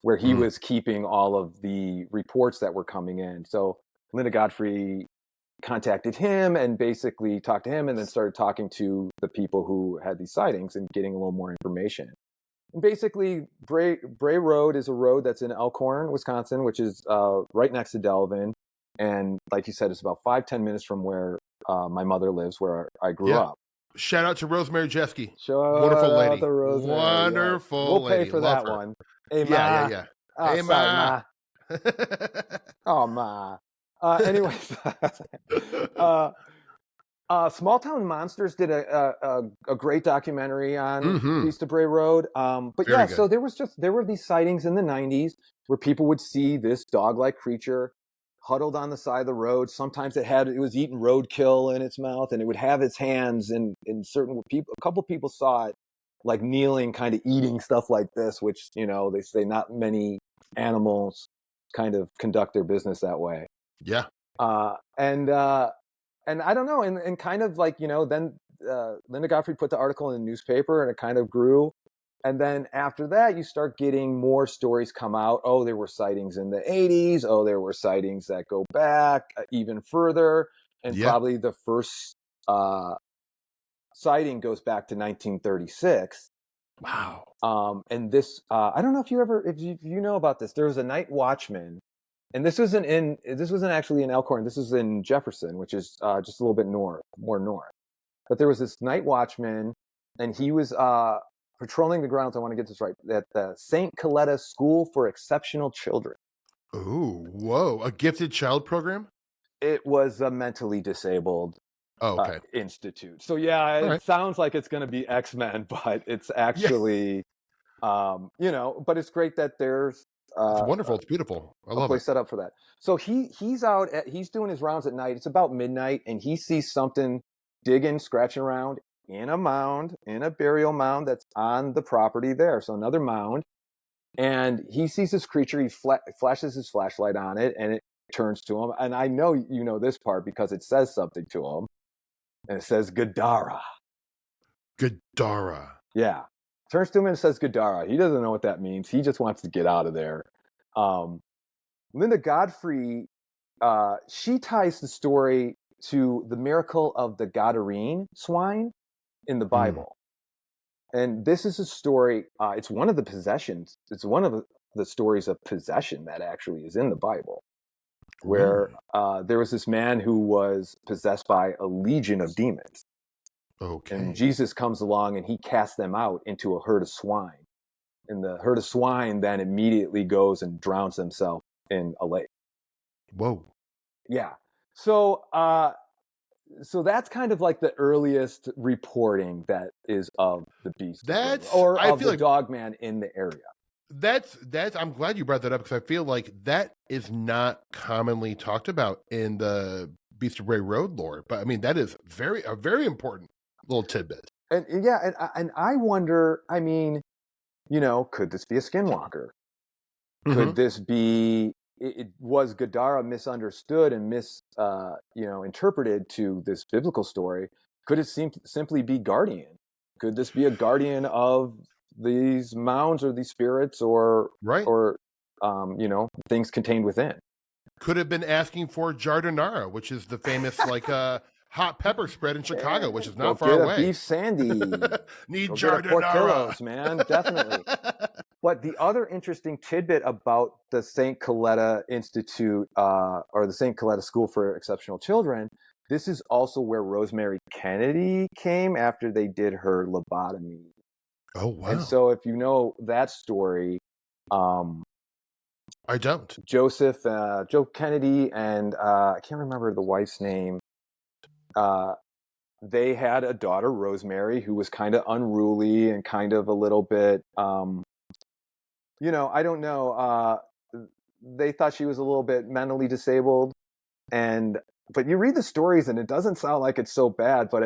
where he was keeping all of the reports that were coming in. So Linda Godfrey contacted him and basically talked to him, and then started talking to the people who had these sightings and getting a little more information. And basically, Bray Road is a road that's in Elkhorn, Wisconsin, which is right next to Delavan. And like you said, it's about 5-10 minutes from where my mother lives, where I grew up. Shout out to Rosemary Jeske. Wonderful lady. We'll pay for Love that her. one. Hey, Ma. yeah. Oh, hey, Ma. Oh, Ma. Anyways, Small Town Monsters did a great documentary on Beast of Bray Road. So there were these sightings in the 90s where people would see this dog-like creature huddled on the side of the road. Sometimes it was eating roadkill in its mouth, and it would have its hands in certain people. A couple people saw it like kneeling, kind of eating stuff like this, which, they say not many animals kind of conduct their business that way. Yeah. And I don't know, and kind of like, then Linda Godfrey put the article in the newspaper, and it kind of grew. And then after that, you start getting more stories come out. Oh, there were sightings in the 80s. Oh, there were sightings that go back even further. And probably the first sighting goes back to 1936. Wow. And this, I don't know if you know about this. There was a night watchman, and this wasn't actually in Elkhorn. This was in Jefferson, which is just a little bit more north. But there was this night watchman, and he was patrolling the grounds. I want to get this right. At the St. Coletta School for Exceptional Children. Oh, whoa! A gifted child program? It was a mentally disabled institute. So it sounds like it's going to be X-Men, but it's actually, But it's great that there's. It's wonderful. It's beautiful. I love it. Set up for that. So he's out. He's doing his rounds at night. It's about midnight, and he sees something digging, scratching around in a burial mound that's on the property there. So another mound, and he sees this creature. He flashes his flashlight on it, and it turns to him. And I know you know this part because it says something to him, and it says Gadara. Gadara. Yeah. Turns to him and says Gadara. He doesn't know what that means. He just wants to get out of there. Linda Godfrey, she ties the story to the miracle of the Gadarene swine in the Bible. And this is a story, it's one of the possessions. It's one of the stories of possession that actually is in the Bible, where there was this man who was possessed by a legion of demons. Okay. And Jesus comes along and he casts them out into a herd of swine. And the herd of swine then immediately goes and drowns himself in a lake. Whoa. Yeah. So that's kind of like the earliest reporting that is of the beast. That's or of the dogman in the area. That's I'm glad you brought that up, because I feel like that is not commonly talked about in the Beast of Bray Road lore. But I mean, that is a very important little tidbit. And yeah, and I wonder, I mean, could this be a skinwalker? Could this be, was Gadara misunderstood and interpreted to this biblical story? Could it simply be guardian? Could this be a guardian of these mounds or these spirits or things contained within? Could have been asking for jardinara, which is the famous hot pepper spread in Chicago, which is not far away. Beef Sandy. Need Go jardinara. Portillo's, man, definitely. But the other interesting tidbit about the St. Coletta Institute or the St. Coletta School for Exceptional Children, this is also where Rosemary Kennedy came after they did her lobotomy. Oh, wow. And so if you know that story, I don't. Joe Kennedy and I can't remember the wife's name. They had a daughter, Rosemary, who was kind of unruly and kind of a little bit, I don't know. They thought she was a little bit mentally disabled, but you read the stories and it doesn't sound like it's so bad. But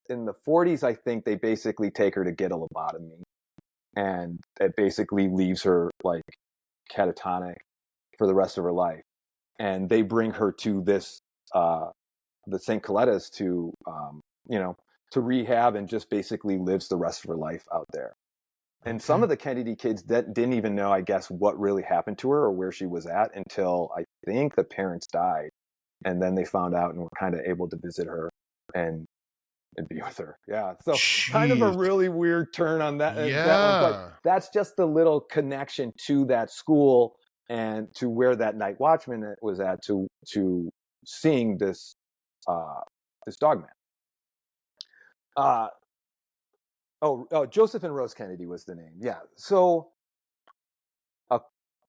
in the 40s, I think they basically take her to get a lobotomy, and it basically leaves her like catatonic for the rest of her life. And they bring her to this, the St. Coletta's to rehab, and just basically lives the rest of her life out there. And some of the Kennedy kids that didn't even know, I guess, what really happened to her or where she was at until I think the parents died. And then they found out and were kind of able to visit her and be with her. Yeah. So kind of a really weird turn on that. Yeah. That one, but that's just the little connection to that school and to where that night watchman was at to seeing this dogman. Joseph and Rose Kennedy was the name. Yeah. So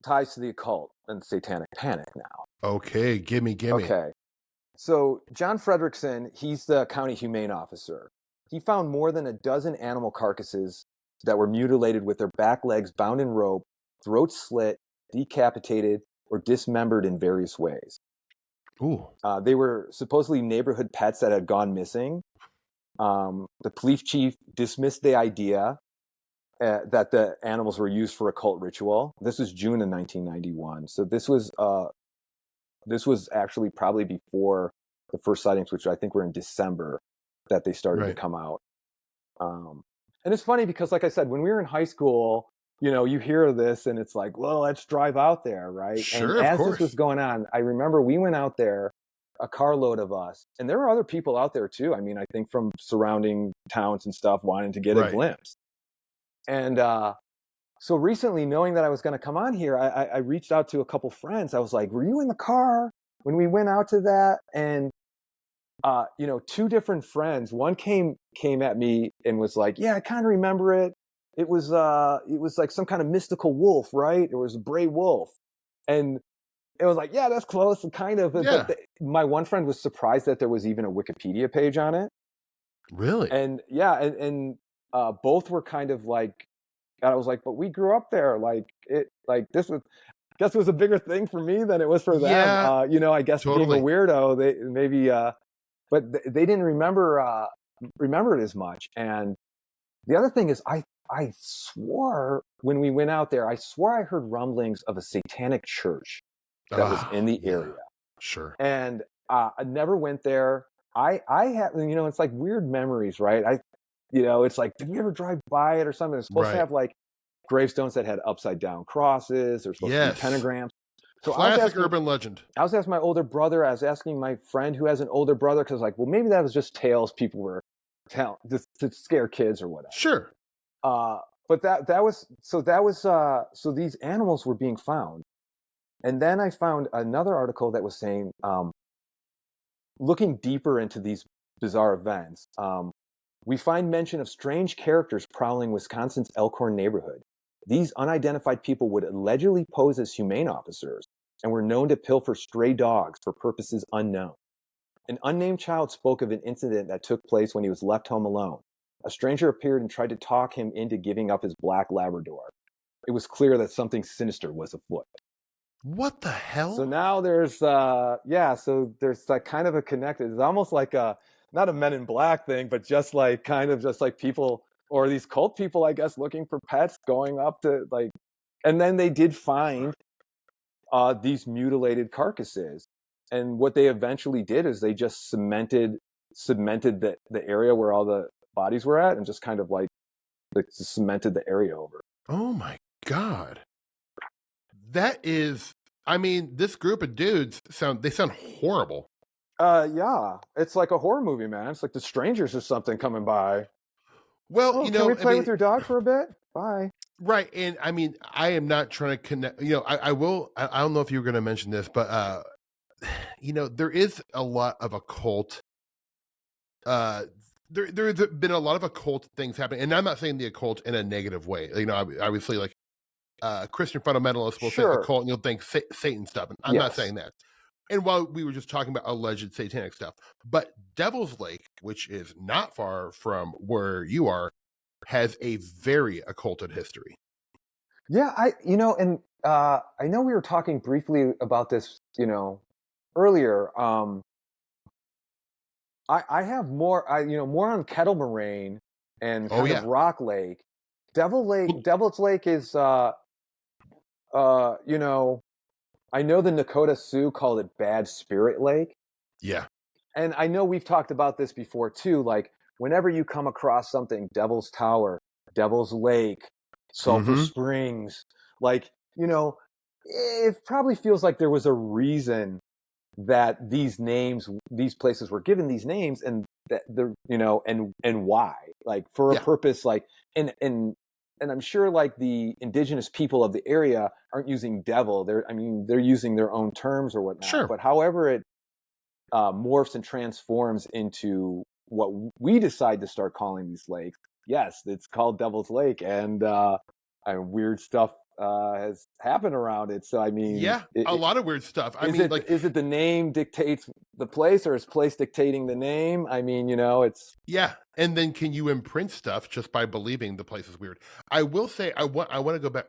ties to the occult and satanic panic now. Okay. Gimme. Okay. So John Fredrickson, he's the county humane officer. He found more than a dozen animal carcasses that were mutilated with their back legs bound in rope, throats slit, decapitated, or dismembered in various ways. Ooh. They were supposedly neighborhood pets that had gone missing. The police chief dismissed the idea that the animals were used for occult ritual. This was June of 1991. So this was actually probably before the first sightings, which I think were in December, that they started to come out. And it's funny because, like I said, when we were in high school, you hear this and it's like, well, let's drive out there, right? Sure, and of as course. this was going on, I remember we went out there, a carload of us, and there were other people out there too. I mean, I think from surrounding towns and stuff wanting to get a glimpse. And so recently, knowing that I was going to come on here, I reached out to a couple friends. I was like, were you in the car when we went out to that? And two different friends, one came at me and was like, yeah, I kind of remember it. It was like some kind of mystical wolf, right? It was a Bray wolf. And it was like, yeah, that's close. Kind of. Yeah. But my one friend was surprised that there was even a Wikipedia page on it. Really? And yeah, and both were kind of like, I was like, but we grew up there. This was a bigger thing for me than it was for them. Yeah, I guess totally. being a weirdo, they maybe, but they didn't remember it as much. And the other thing is, I swore when we went out there, I swore I heard rumblings of a satanic church that was in the area. Sure. And I never went there. I have, it's like weird memories, right? It's like, did we ever drive by it or something? It's supposed to have like gravestones that had upside down crosses. There's supposed to be pentagrams. So classic urban legend. I was asking my older brother. I was asking my friend who has an older brother, because like, well, maybe that was just tales people were telling just to scare kids or whatever. Sure. But so these animals were being found. And then I found another article that was saying, looking deeper into these bizarre events, we find mention of strange characters prowling Wisconsin's Elkhorn neighborhood. These unidentified people would allegedly pose as humane officers and were known to pilfer stray dogs for purposes unknown. An unnamed child spoke of an incident that took place when he was left home alone. A stranger appeared and tried to talk him into giving up his black Labrador. it was clear that something sinister was afoot. What the hell? So now there's so there's like kind of a connected. It's almost like a not a Men in Black thing, but just like kind of just like people or these cult people, I guess, looking for pets, going up to like, and then they did find these mutilated carcasses, and what they eventually did is they just cemented the area where all the bodies were at, and just kind of like just cemented the area over. Oh my God. That is, I mean, this group of dudes sound horrible. Yeah, it's like a horror movie, man. It's like The Strangers or something coming by. Well, can we play with your dog for a bit? Bye. Right, and I mean, I am not trying to connect. I will. I don't know if you were going to mention this, but there is a lot of occult. There's been a lot of occult things happening, and I'm not saying the occult in a negative way. Obviously, like Christian fundamentalists will say occult, and you'll think Satan stuff. And I'm not saying that. And while we were just talking about alleged satanic stuff, but Devil's Lake, which is not far from where you are, has a very occulted history. Yeah, I know we were talking briefly about this, earlier. I have more, more on Kettle Moraine and kind of Rock Lake. Devil's Lake is, I know the Nakota Sioux called it Bad Spirit Lake. Yeah. And I know we've talked about this before too. Like whenever you come across something, Devil's Tower, Devil's Lake, Sulphur Springs, like, it probably feels like there was a reason that these places were given these names, and that and why, like for a purpose, like, and I'm sure like the indigenous people of the area aren't using devil. They're using their own terms or whatnot. Sure. But however it morphs and transforms into what we decide to start calling these lakes, yes, it's called Devil's Lake, and weird stuff has happened around it. So I mean, a lot of weird stuff. Is it the name dictates the place, or is place dictating the name? I mean, it's And then can you imprint stuff just by believing the place is weird? I will say I want to go back.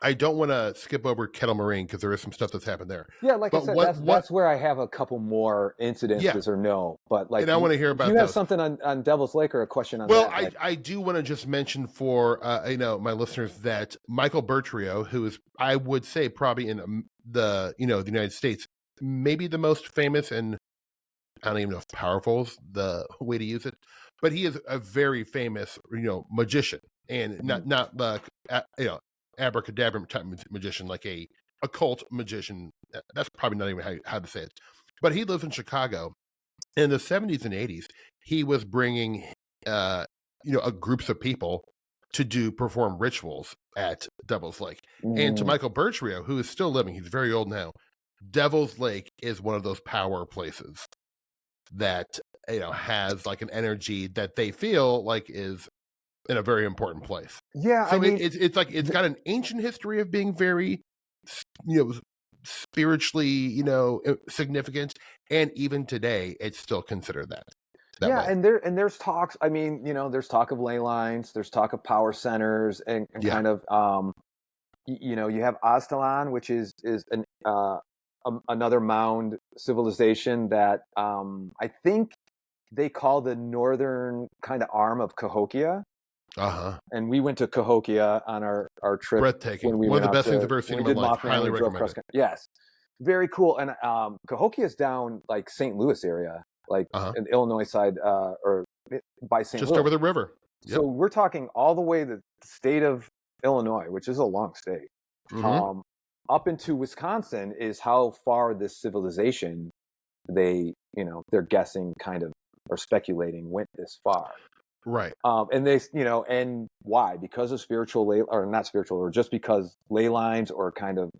I don't want to skip over Kettle Moraine because there is some stuff that's happened there. Yeah, like I said, that's where I have a couple more incidences or no. But like, and I want to hear about. Do you have something on Devil's Lake or a question on that? Well, I do want to just mention for my listeners that Michael Bertrio, who is, I would say, probably in the United States, maybe the most famous, and I don't even know if powerful is the way to use it, but he is a very famous magician, and not the abracadabra type magician, like a occult magician. That's probably not even how to say it. But he lives in Chicago. In the 70s and 80s, he was bringing groups of people to perform rituals at Devil's Lake. And to Michael Bertrio, who is still living, he's very old now, Devil's Lake is one of those power places that has like an energy that they feel like is in a very important place. Yeah, so it's like it's got an ancient history of being very, spiritually, significant, and even today it's still considered that. Way. And there's talks. I mean, there's talk of ley lines, there's talk of power centers, and kind of, you have Aztlan, which is another mound civilization that I think they call the northern kind of arm of Cahokia. And we went to Cahokia on our trip. Breathtaking. One of the best things I've ever seen in my life. Highly recommend it. Yes. Very cool. And Cahokia is down like St. Louis area, like in the Illinois side, or by St. Louis. Just over the river. Yep. So we're talking all the way to the state of Illinois, which is a long state. Up into Wisconsin is how far this civilization, they're guessing kind of, or speculating, went this far. Right. And they, and why? Because of or just because ley lines, or kind of,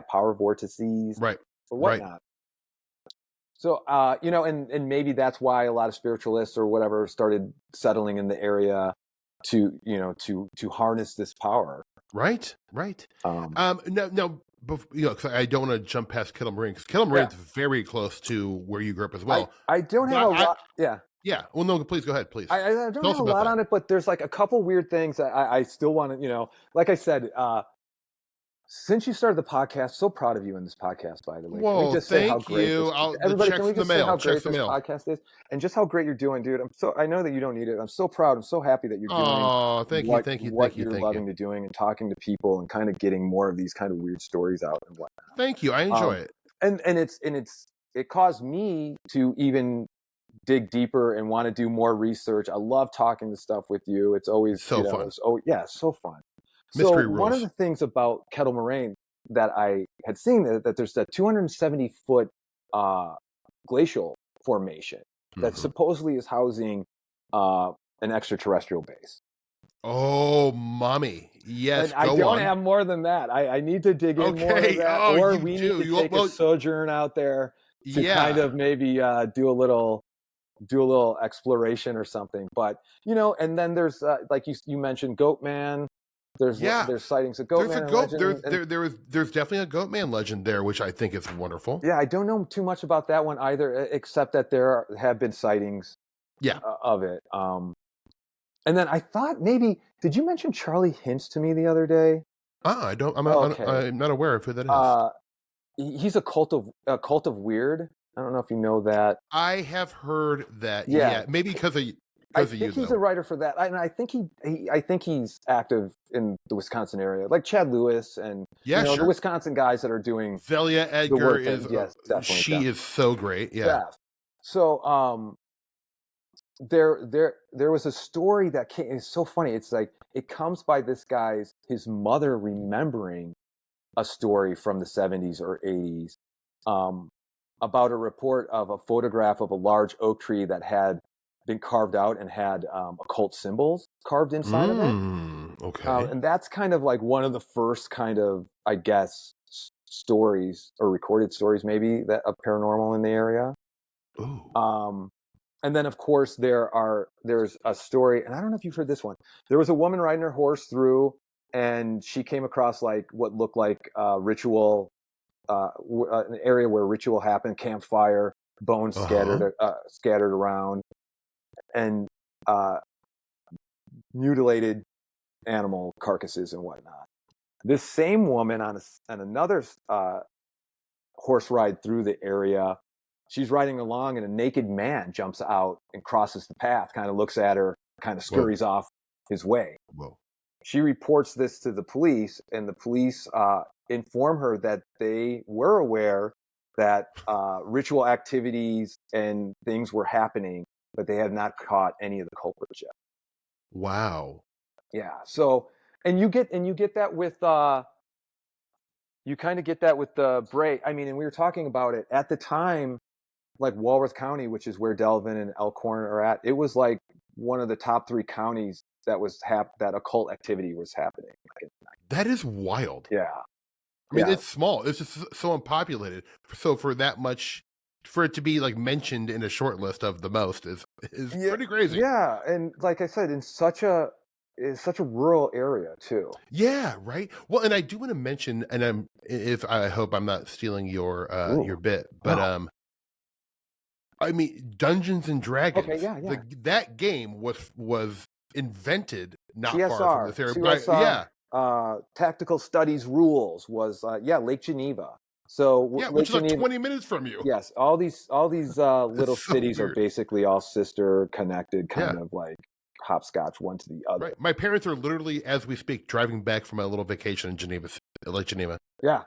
power vortices. Right. Or whatnot. Right. So, and maybe that's why a lot of spiritualists or whatever started settling in the area to harness this power. Right. No, because I don't want to jump past Kettle Moraine, because Kettle Moraine is very close to where you grew up as well. I don't have a lot. Yeah. Yeah. Well, no, please go ahead, please. I don't Tell have us a about lot that. on it, but there's like a couple weird things that I still want to, like I said, since you started the podcast, so proud of you in this podcast, by the way. Can we Whoa, just say how thank great you. this, The everybody, can checks we in the just say mail. how Checks great in the this mail. podcast is and just how great you're doing, dude? I know that you don't need it. I'm so proud. I'm so happy that you're doing Oh, thank you, thank you, what thank you, you're thank you. loving to doing and talking to people and kind of getting more of these kind of weird stories out and whatnot. Thank you. I enjoy it. And it caused me to even dig deeper and want to do more research. I love talking to stuff with you. It's always So fun. It's so fun. Mystery So one of rules. the things about Kettle Moraine that I had seen that there's a 270-foot glacial formation that supposedly is housing an extraterrestrial base. Oh, mommy. Yes, And I don't have more than that. I need to dig in more of that. Oh, or you we do. need to take a sojourn out there to kind of maybe do a little exploration or something. But and then there's like you mentioned Goatman. There's sightings of Goatman. There's definitely a Goatman legend there, which I think is wonderful. Yeah, I don't know too much about that one either, except that there have been sightings. Of it. And then I thought maybe, did you mention Charlie Hints to me the other day? I don't. I'm not aware of who that is. He's a cult of WEIRD. I don't know if you know that. I have heard that. Yeah, maybe because of. I think he's a writer for that, and I think he's active in the Wisconsin area, like Chad Lewis and the Wisconsin guys that are doing. Zelia Edgar is definitely. Is so great. Yeah. So there was a story that came. It's so funny. It's like it comes by his mother remembering a story from the 70s or 80s about a report of a photograph of a large oak tree that had been carved out and had occult symbols carved inside of it. Okay. And that's kind of like one of the first kind of, I guess, stories or recorded stories maybe that of paranormal in the area. Ooh. And then of course there's a story, and I don't know if you've heard this one. There was a woman riding her horse through, and she came across like what looked like ritual, an area where ritual happened, campfire, bones scattered around, and mutilated animal carcasses and whatnot. This same woman on another horse ride through the area, she's riding along, and a naked man jumps out and crosses the path, kind of looks at her, kind of scurries off his way. Whoa. She reports this to the police, and the police inform her that they were aware that ritual activities and things were happening, but they have not caught any of the culprits yet. Wow. Yeah. So, and you get that with you kind of get that with the Bray. I mean, and we were talking about it at the time, like Walworth County, which is where Delvin and Elkhorn are at. It was like one of the top 3 counties that was that occult activity was happening. That is wild. Yeah. I mean, it's small. It's just so unpopulated. So for that much, for it to be like mentioned in a short list of the most is pretty crazy. Yeah, and like I said, it's such a rural area too. Yeah, right. Well, and I do want to mention, and I hope I'm not stealing your bit, but I mean, Dungeons and Dragons. Okay, yeah. That game was invented not TSR, far from this area. TSR, Tactical Studies Rules was Lake Geneva. So which is like 20 minutes from you. Yes, all these little cities weird. are basically all sister connected, kind of like hopscotch one to the other. Right. My parents are literally, as we speak, driving back from a little vacation in Geneva, Lake Geneva. Yeah.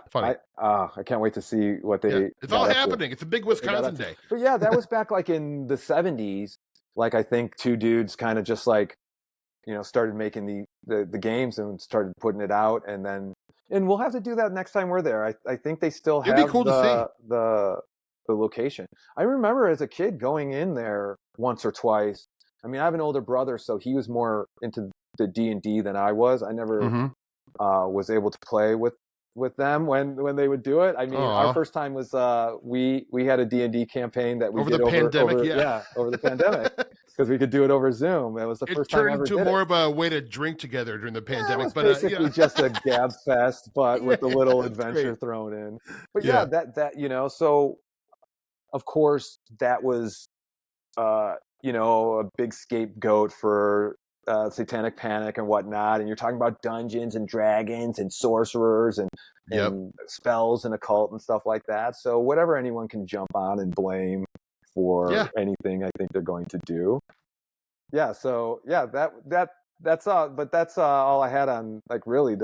Funny. I can't wait to see what they. It's all happening. It's a big Wisconsin day. But yeah, that was back like in the 70s. Like I think 2 dudes kind of just like, started making the games and started putting it out, and we'll have to do that next time we're there. I think they still have the location. I remember as a kid going in there once or twice. I mean, I have an older brother, so he was more into the D&D than I was. I never was able to play with them when they would do it. I mean, our first time was we had a D&D campaign that we did over the pandemic. Because we could do it over Zoom. It was the first time I ever did it. It turned into more of a way to drink together during the pandemic. It was basically just a gab fest, but with a little adventure thrown in. But that so of course that was you know, a big scapegoat for satanic panic and whatnot, and you're talking about Dungeons and Dragons and sorcerers and Yep. spells and occult and stuff like that. So whatever anyone can jump on and blame for anything, I think they're going to do. Yeah. So yeah, that's all. But that's all I had on, like, really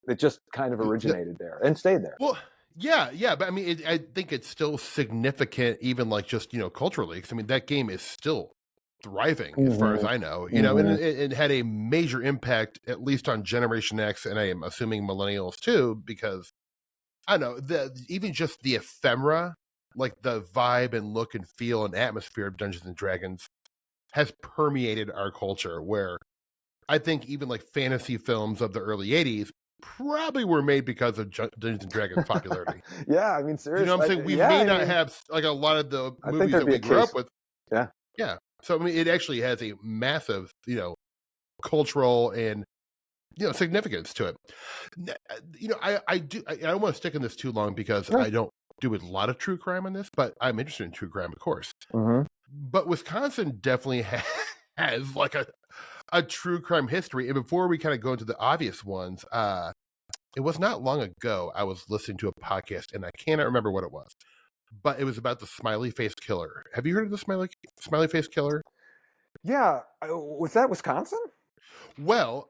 it just kind of originated there and stayed there. Well, yeah, but I mean, I think it's still significant, even like just, you know, culturally. Because I mean, that game is still thriving as far as I know, you know, and it had a major impact, at least on Generation X, and I am assuming millennials too, because I don't know, even just the ephemera, like the vibe and look and feel and atmosphere of Dungeons and Dragons has permeated our culture, where I think even like fantasy films of the early 80s probably were made because of Dungeons and Dragons popularity. Yeah, I mean, seriously. You know what I'm saying? We may not have like a lot of the movies that we grew up with. Yeah. Yeah. So I mean, it actually has a massive, you know, cultural and, you know, significance to it. You know, I don't want to stick in this too long because I don't do a lot of true crime on this, but I'm interested in true crime, of course. But Wisconsin definitely has like a true crime history. And before we kind of go into the obvious ones, it was not long ago I was listening to a podcast, and I cannot remember what it was, but it was about the smiley face killer. Have you heard of the smiley face killer? Yeah. Was that Wisconsin? Well,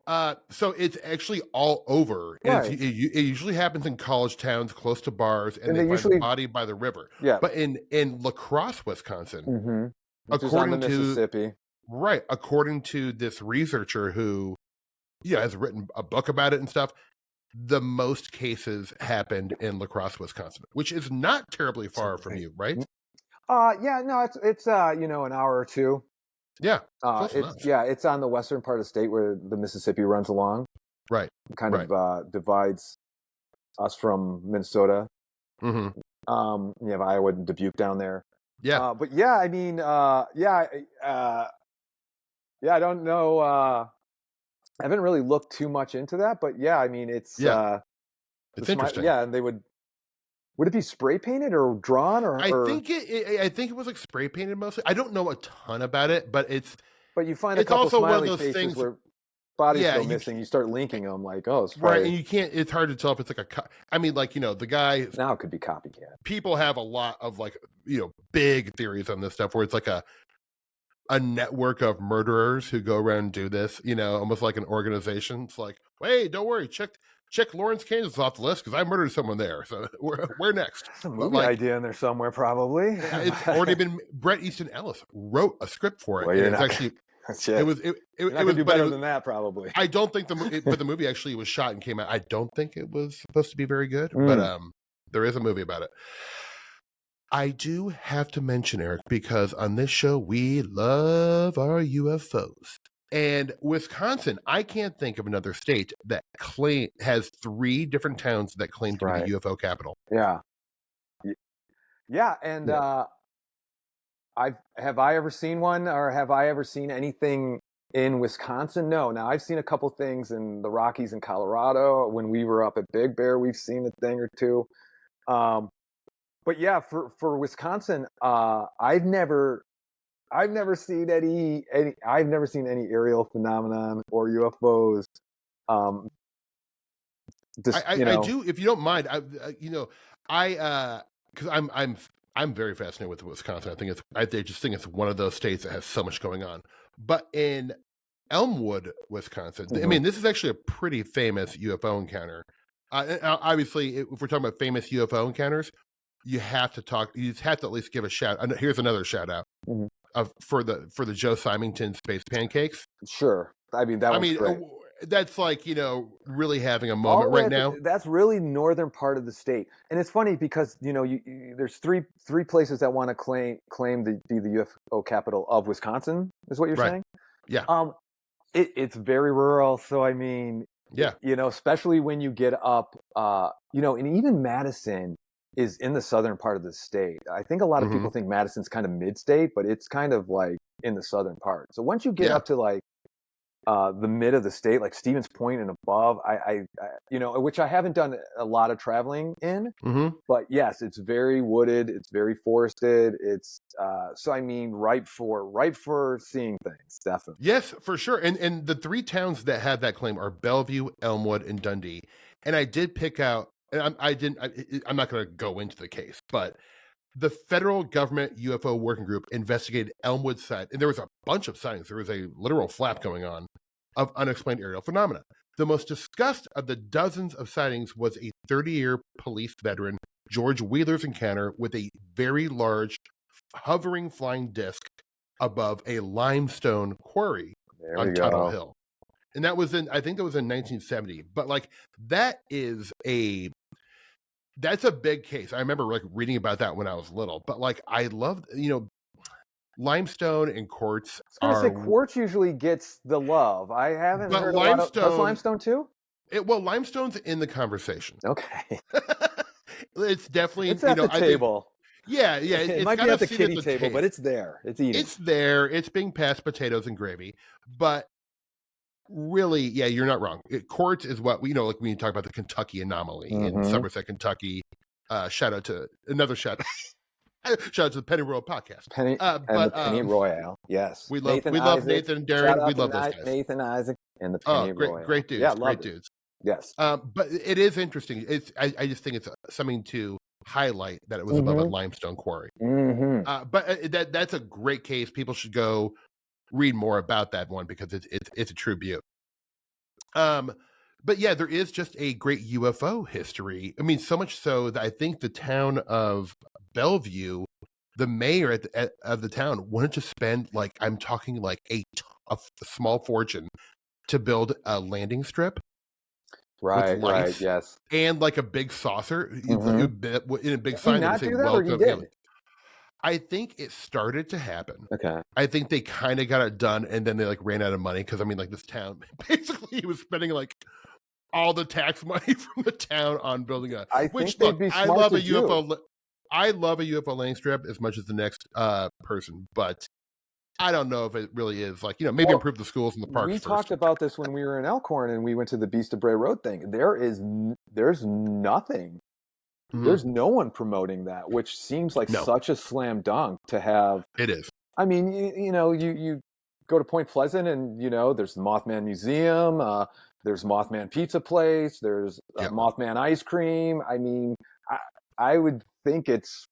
so it's actually all over. And it usually happens in college towns close to bars, and they find the body by the river. Yeah. But in La Crosse, Wisconsin, according to Mississippi, according to this researcher who, you know, has written a book about it and stuff, the most cases happened in La Crosse, Wisconsin, which is not terribly far from you, right? Yeah, no, it's you know, an hour or two. Yeah. It's on the western part of the state where the Mississippi runs along. Right. It kind of divides us from Minnesota. You have Iowa and Dubuque down there. Yeah. But yeah, I mean, I don't know. I haven't really looked too much into that, but yeah, I mean, it's interesting. Yeah, and they would it be spray painted or drawn or? I think it was like spray painted mostly. I don't know a ton about it, but but you find a couple also smiley one of those faces things where bodies go missing. You start linking them like, oh, it's right, and you can't. It's hard to tell if it's like I mean, like, you know, the guy now it could be copycat. People have a lot of, like, you know, big theories on this stuff where it's like a network of murderers who go around and do this, you know, almost like an organization. It's like, hey, don't worry, check Lawrence, Kansas off the list because I murdered someone there. So we're next. There's a movie idea in there somewhere, probably. It's already been. Bret Easton Ellis wrote a script for it. Well, it's actually. It was better than that, probably. I don't think but the movie actually was shot and came out. I don't think it was supposed to be very good, but there is a movie about it. I do have to mention, Eric, because on this show we love our UFOs. And Wisconsin, I can't think of another state that has 3 different towns that claim to be the UFO capital. Yeah. Yeah, and have I ever seen one, or have I ever seen anything in Wisconsin? No. Now, I've seen a couple things in the Rockies in Colorado. When we were up at Big Bear, we've seen a thing or two. But yeah, for Wisconsin, I've never seen any aerial phenomenon or UFOs. I do, if you don't mind. Because I'm very fascinated with Wisconsin. I just think it's one of those states that has so much going on. But in Elmwood, Wisconsin, I mean, this is actually a pretty famous UFO encounter. Obviously, if we're talking about famous UFO encounters, you have to at least give a shout. Here's another shout out for the Joe Symington Space Pancakes. Sure. I mean, great. That's like, you know, really having a moment right now. That's really northern part of the state, and it's funny because, you know, there's three places that want to claim to be the UFO capital of Wisconsin. Is what you're saying? Yeah. It's very rural, so I mean, yeah, you know, especially when you get up, you know, and even Madison is in the southern part of the state. I think a lot of people think Madison's kind of mid-state, but it's kind of like in the southern part. So once you get up to like the mid of the state, like Stevens Point and above. Which I haven't done a lot of traveling in, but yes, it's very wooded, it's very forested. It's so I mean, ripe for seeing things, definitely. Yes, for sure. And the three towns that have that claim are Bellevue, Elmwood, and Dundee. And I did pick out, and I'm not going to go into the case, but the federal government UFO working group investigated Elmwood site, and there was a bunch of sightings. There was a literal flap going on of unexplained aerial phenomena. The most discussed of the dozens of sightings was a 30-year police veteran, George Wheeler's encounter with a very large hovering flying disc above a limestone quarry on Tuttle Hill. And that was I think that was in 1970. But like that's a big case. I remember like reading about that when I was little. But like I love, limestone and quartz. I was gonna say quartz usually gets the love. I haven't heard does limestone too? Limestone's in the conversation. Okay. It's definitely at the table. Yeah. It might be at the kiddie table, but it's there. It's eating. It's there. It's being passed potatoes and gravy. But really, yeah, you're not wrong. Quartz is what we like when you talk about the Kentucky anomaly in Somerset, Kentucky. Shout out to shout out to the Penny Royal podcast. The Penny Royale. Yes. We love Nathan and Darren. We love those guys. Nathan, Isaac, and the Penny Royale. Great dudes. Yeah, great dudes. Yes. But it is interesting. I just think it's something to highlight that it was above a limestone quarry. But that's a great case. People should go read more about that one because it's a true beaut. But yeah, there is just a great UFO history. I mean, so much so that I think the town of Bellevue, the mayor of the town wanted to spend I'm talking a small fortune to build a landing strip. Right, yes. And a big saucer in a big sign that say welcome. I think it started to happen. Okay. I think they kind of got it done, and then they ran out of money because this town basically he was spending all the tax money from the town on building a. I love a UFO. I love a UFO landing strip as much as the next person, but I don't know if it really is maybe improve the schools and the parks. We talked about this when we were in Elkhorn and we went to the Beast of Bray Road thing. There's nothing. There's no one promoting that, which seems like such a slam dunk to have. It is. I mean, you go to Point Pleasant and, there's the Mothman Museum, there's Mothman Pizza Place, there's Mothman Ice Cream. I mean, I would think it's,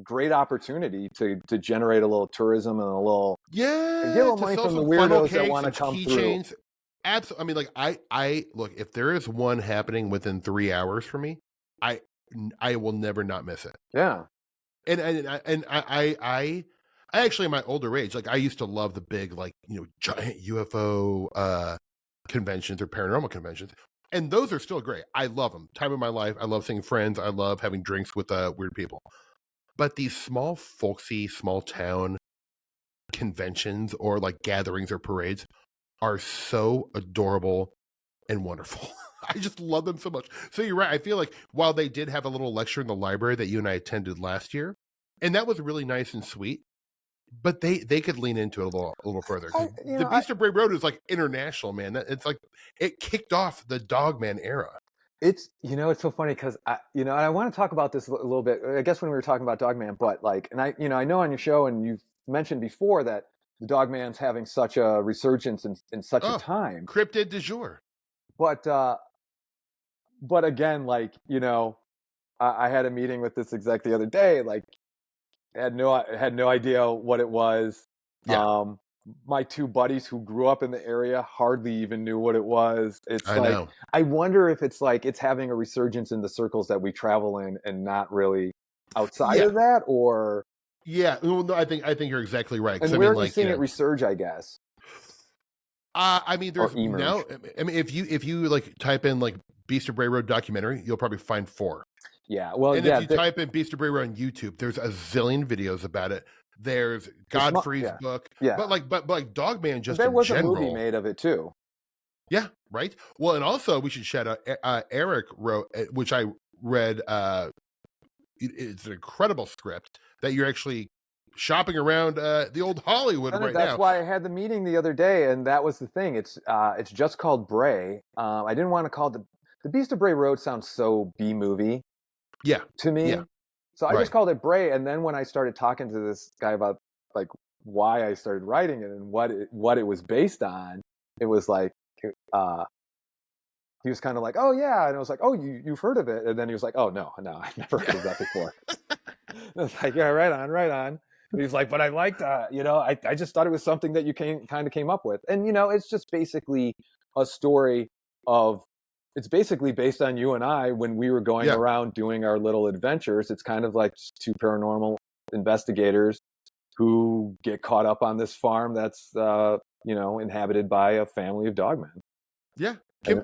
great opportunity to generate a little tourism and a little get a little money from the weirdos that want to come through. Absolutely. I mean, I look, if there is one happening within 3 hours for me, I will never not miss it. Yeah. And I actually in my older age, I used to love the big giant UFO conventions or paranormal conventions. And those are still great. I love them. Time of my life. I love seeing friends. I love having drinks with weird people. But these small, folksy, small town conventions or gatherings or parades are so adorable and wonderful. I just love them so much. So you're right. I feel while they did have a little lecture in the library that you and I attended last year, and that was really nice and sweet, but they could lean into it a little further. The Beast of Bray Road is international, man. It's it kicked off the Dogman era. It's it's so funny because I want to talk about this a little bit. I guess when we were talking about Dogman, but and I know on your show and you've mentioned before that the Dogman's having such a resurgence in such a time. Cryptid du jour. But again, I had a meeting with this exec the other day. Had no idea what it was. Yeah. My two buddies who grew up in the area hardly even knew what it was. I know. I wonder if it's it's having a resurgence in the circles that we travel in and not really outside of that, or. Yeah, well, no, I think you're exactly right. And where are you seeing it resurge? I guess. I mean, there's now. I mean, if you type in Beast of Bray Road documentary, you'll probably find 4. Yeah, well, and if you type in Beast of Bray Road on YouTube, there's a zillion videos about it. There's Godfrey's book, but Dogman just there in was general, a movie made of it too. Yeah, right. Well, and also we should shout out Eric wrote, which I read. It's an incredible script that you're actually shopping around the old Hollywood right now. That's why I had the meeting the other day, and that was the thing. It's just called Bray. I didn't want to call it the Beast of Bray Road. Sounds so B-movie to me. Yeah. So I just called it Bray. And then when I started talking to this guy about like why I started writing it and what it was based on, it was like he was kind of like, oh yeah, and I was like, oh, you've heard of it, and then he was like, oh no, I've never heard of that before. I was like, yeah, right on. And he's like, but I liked, I just thought it was something that you kind of came up with, and it's just basically a story of. It's basically based on you and I when we were going around doing our little adventures. It's kind of like two paranormal investigators who get caught up on this farm that's inhabited by a family of dogmen. Yeah.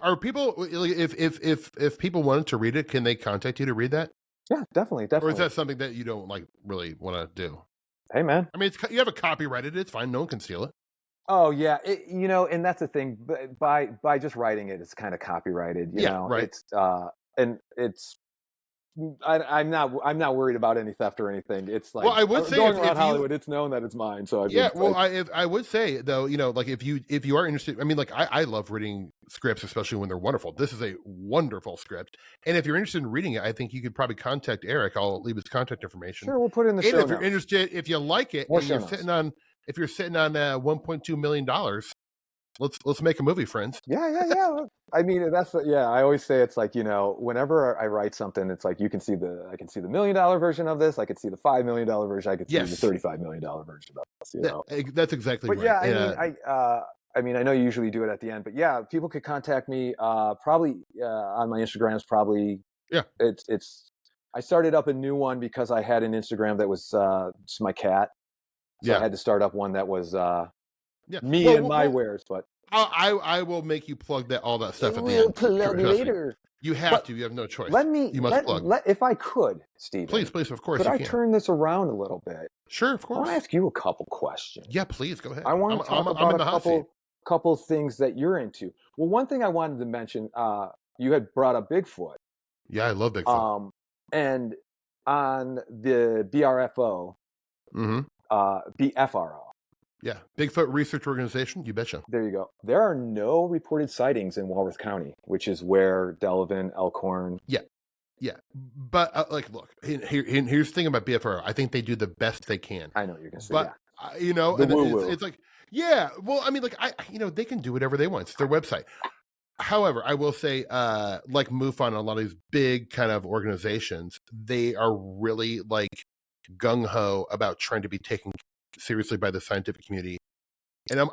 Are people if people wanted to read it, can they contact you to read that? Yeah, definitely. Or is that something that you don't like really want to do? Hey, man. I mean, you have it copyrighted. It's fine. No one can steal it. Oh yeah, and that's the thing. By just writing it, it's kind of copyrighted. You know, right. It's I'm not worried about any theft or anything. It's like, well, I would say going around Hollywood, it's known that it's mine. So I would say though, like if you are interested, I mean, like I love reading scripts, especially when they're wonderful. This is a wonderful script, and if you're interested in reading it, I think you could probably contact Eric. I'll leave his contact information. Sure, we'll put it in the show notes. If you're interested, if you like it, and if you're sitting on $1.2 million, let's make a movie, friends. Yeah. I mean, I always say it's like, whenever I write something, it's like I can see the $1 million version of this, I could see the $5 million version, I could see the $35 million version of this. That's exactly right. Yeah, I mean, I know you usually do it at the end, but yeah, people could contact me probably on my Instagrams. Probably it's. I started up a new one because I had an Instagram that was just my cat. So I had to start up one that was me and my wares, but I will make you plug all that stuff at the end. Plug later. You have to. You have no choice. You must plug. If I could, Stephen. Please, of course. Could I turn this around a little bit? Sure, of course. I want to ask you a couple questions. Yeah, please go ahead. I want to talk about a couple things that you're into. Well, one thing I wanted to mention, you had brought up Bigfoot. Yeah, I love Bigfoot. And on the BRFO. BFRO. Yeah, Bigfoot Research Organization, you betcha. There you go. There are no reported sightings in Walworth County, which is where Delavan, Elkhorn. Yeah. But look, here's the thing about BFRO. I think they do the best they can. I know you're gonna say, but it's like, yeah. Well, I mean, like they can do whatever they want. It's their website. However, I will say, like MUFON and a lot of these big kind of organizations, they are really like gung ho about trying to be taken seriously by the scientific community, and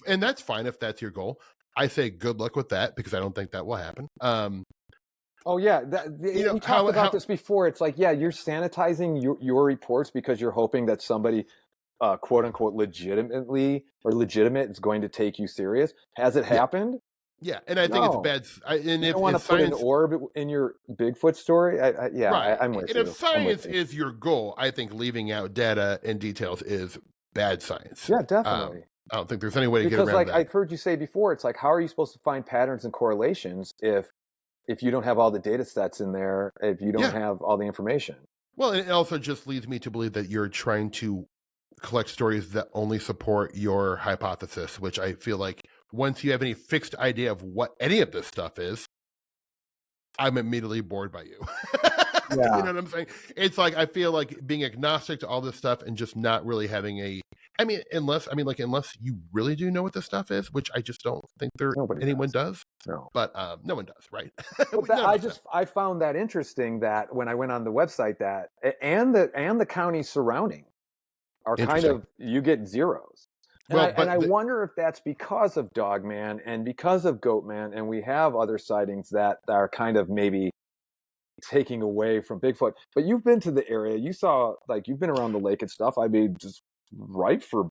and that's fine if that's your goal. I say good luck with that because I don't think that will happen. We talked about this before. It's like, you're sanitizing your reports because you're hoping that somebody, quote unquote, legitimate is going to take you serious. Has it happened? Yeah, and I think it's bad. And you don't want to put an orb in your Bigfoot story. I'm with you. And if science is your goal, I think leaving out data and details is bad science. Yeah, definitely. I don't think there's any way to get around that. Because, like I've heard you say before, it's like, how are you supposed to find patterns and correlations if you don't have all the data sets in there, if you don't have all the information? Well, it also just leads me to believe that you're trying to collect stories that only support your hypothesis, which I feel like once you have any fixed idea of what any of this stuff is, I'm immediately bored by you. You know what I'm saying? It's like, I feel like being agnostic to all this stuff and just not really having unless you really do know what this stuff is, which I just don't think anyone does. No. But no one does, right? I found that interesting that when I went on the website and the counties surrounding are kind of, you get zeros. And I wonder if that's because of Dogman and because of Goatman, and we have other sightings that are kind of maybe taking away from Bigfoot. But you've been to the area, you saw, like, you've been around the lake and stuff. I mean, just right for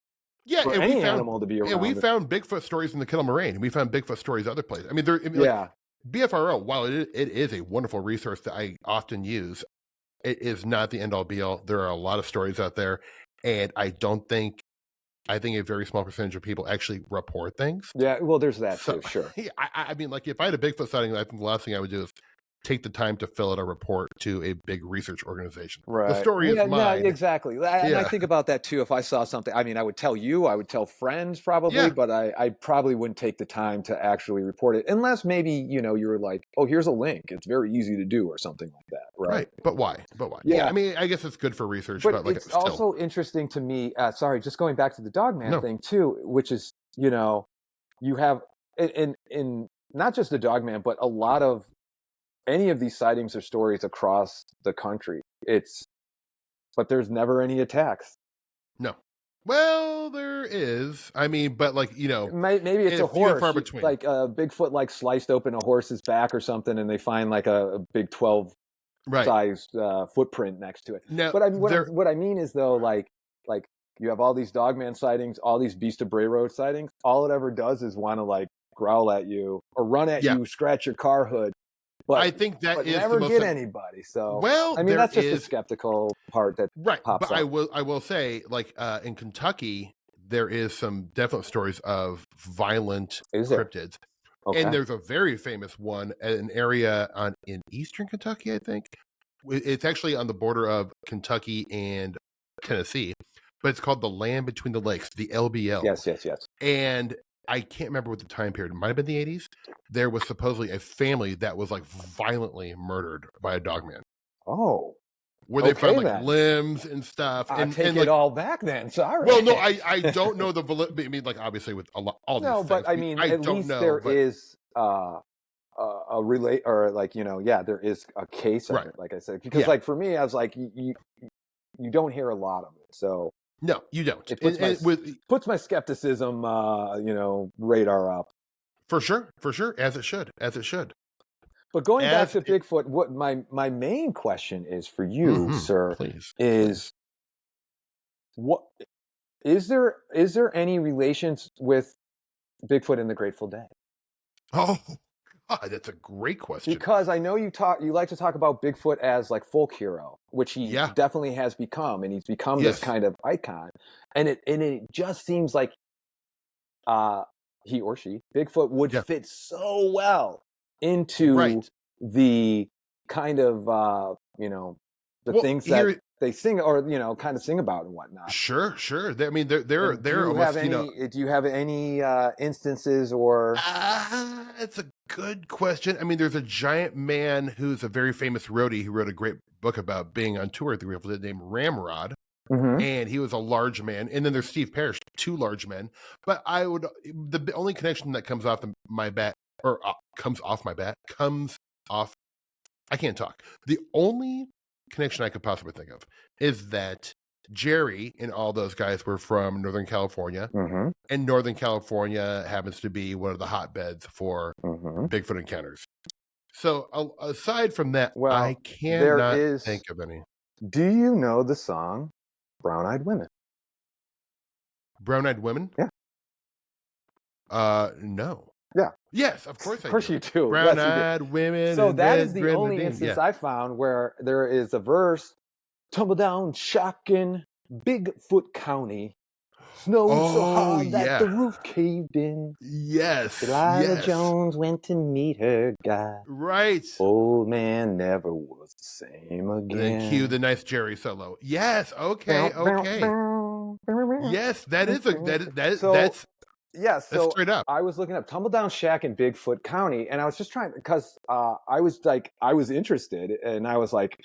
any animal to be around. And we found Bigfoot stories in the Kettle Moraine. We found Bigfoot stories other places. I mean, BFRO, while it is a wonderful resource that I often use, it is not the end all be all. There are a lot of stories out there, and I think a very small percentage of people actually report things. Yeah, well, there's that too, sure. I mean, like, if I had a Bigfoot sighting, I think the last thing I would do is take the time to fill out a report to a big research organization. Right. The story is mine. Exactly. And I think about that too. If I saw something, I mean, I would tell you, I would tell friends probably, but I probably wouldn't take the time to actually report it unless maybe, you know, you're like, oh, here's a link. It's very easy to do or something like that. Right. But why? Yeah. I mean, I guess it's good for research, but like, it's also interesting to me. Sorry, just going back to the Dogman thing too, which is, you know, you have in not just the Dogman, but a lot of any of these sightings or stories across the country. But there's never any attacks. No. Well, there is. I mean, but like, you know, maybe it's a horse, like Bigfoot, like sliced open a horse's back or something, and they find like a big 12 sized footprint next to it. No, but what I mean is though, like you have all these Dogman sightings, all these Beast of Bray Road sightings. All it ever does is want to like growl at you or run at you, scratch your car hood. But I think that is never get anybody. So well, I mean that's just the skeptical part that pops but up. I will say, like in Kentucky, there is some definite stories of violent cryptids. Okay. And there's a very famous one at an area in eastern Kentucky, I think. It's actually on the border of Kentucky and Tennessee, but it's called the Land Between the Lakes, the LBL. Yes. And I can't remember what the time period. It might have been the 80s. There was supposedly a family that was like violently murdered by a Dogman. Oh. Where they found like limbs and stuff. I take it all back then. Sorry. Well, no, I don't know the validity. I mean, like obviously with all these things. But I mean, at least there is a relate or like, you know, there is a case of it, like I said. Because like for me, I was like, you don't hear a lot of it. So no, you don't. It puts my skepticism, you know, radar up. For sure, as it should. But going back to Bigfoot, what my main question is for you, sir, is what is there any relations with Bigfoot and the Grateful Dead? Oh, God, that's a great question. Because I know you like to talk about Bigfoot as like folk hero, which he definitely has become, and he's become this kind of icon. And it just seems like he or she, Bigfoot, would fit so well into the kind of you know, the things that they sing or, you know, kind of sing about and whatnot. Sure. I mean, they're almost, do you have any instances or? It's a good question. I mean, there's a giant man who's a very famous roadie who wrote a great book about being on tour with the Grateful Dead named Ramrod. And he was a large man. And then there's Steve Parrish, two large men. But the only connection that comes off my bat, or I can't talk. The only connection I could possibly think of is that Jerry and all those guys were from Northern California, and Northern California happens to be one of the hotbeds for Bigfoot encounters. So aside from that, I cannot think of any. Do you know the song Brown-Eyed Women? Brown-Eyed Women? Yeah. No. Yeah. Yes, of course I do. Of course you do. Brown-eyed women. So that is the only instance I found where there is a verse, tumble down, shocking, Bigfoot County, snowed so hard that the roof caved in. Yes. Delilah Jones went to meet her guy. Right. Old man never was the same again. And then cue the nice Jerry solo. Yes. Okay. Yes, that is that's. Yes, so straight up. I was looking up Tumbledown Shack in Bigfoot County, and I was just trying because I was interested, and I was like,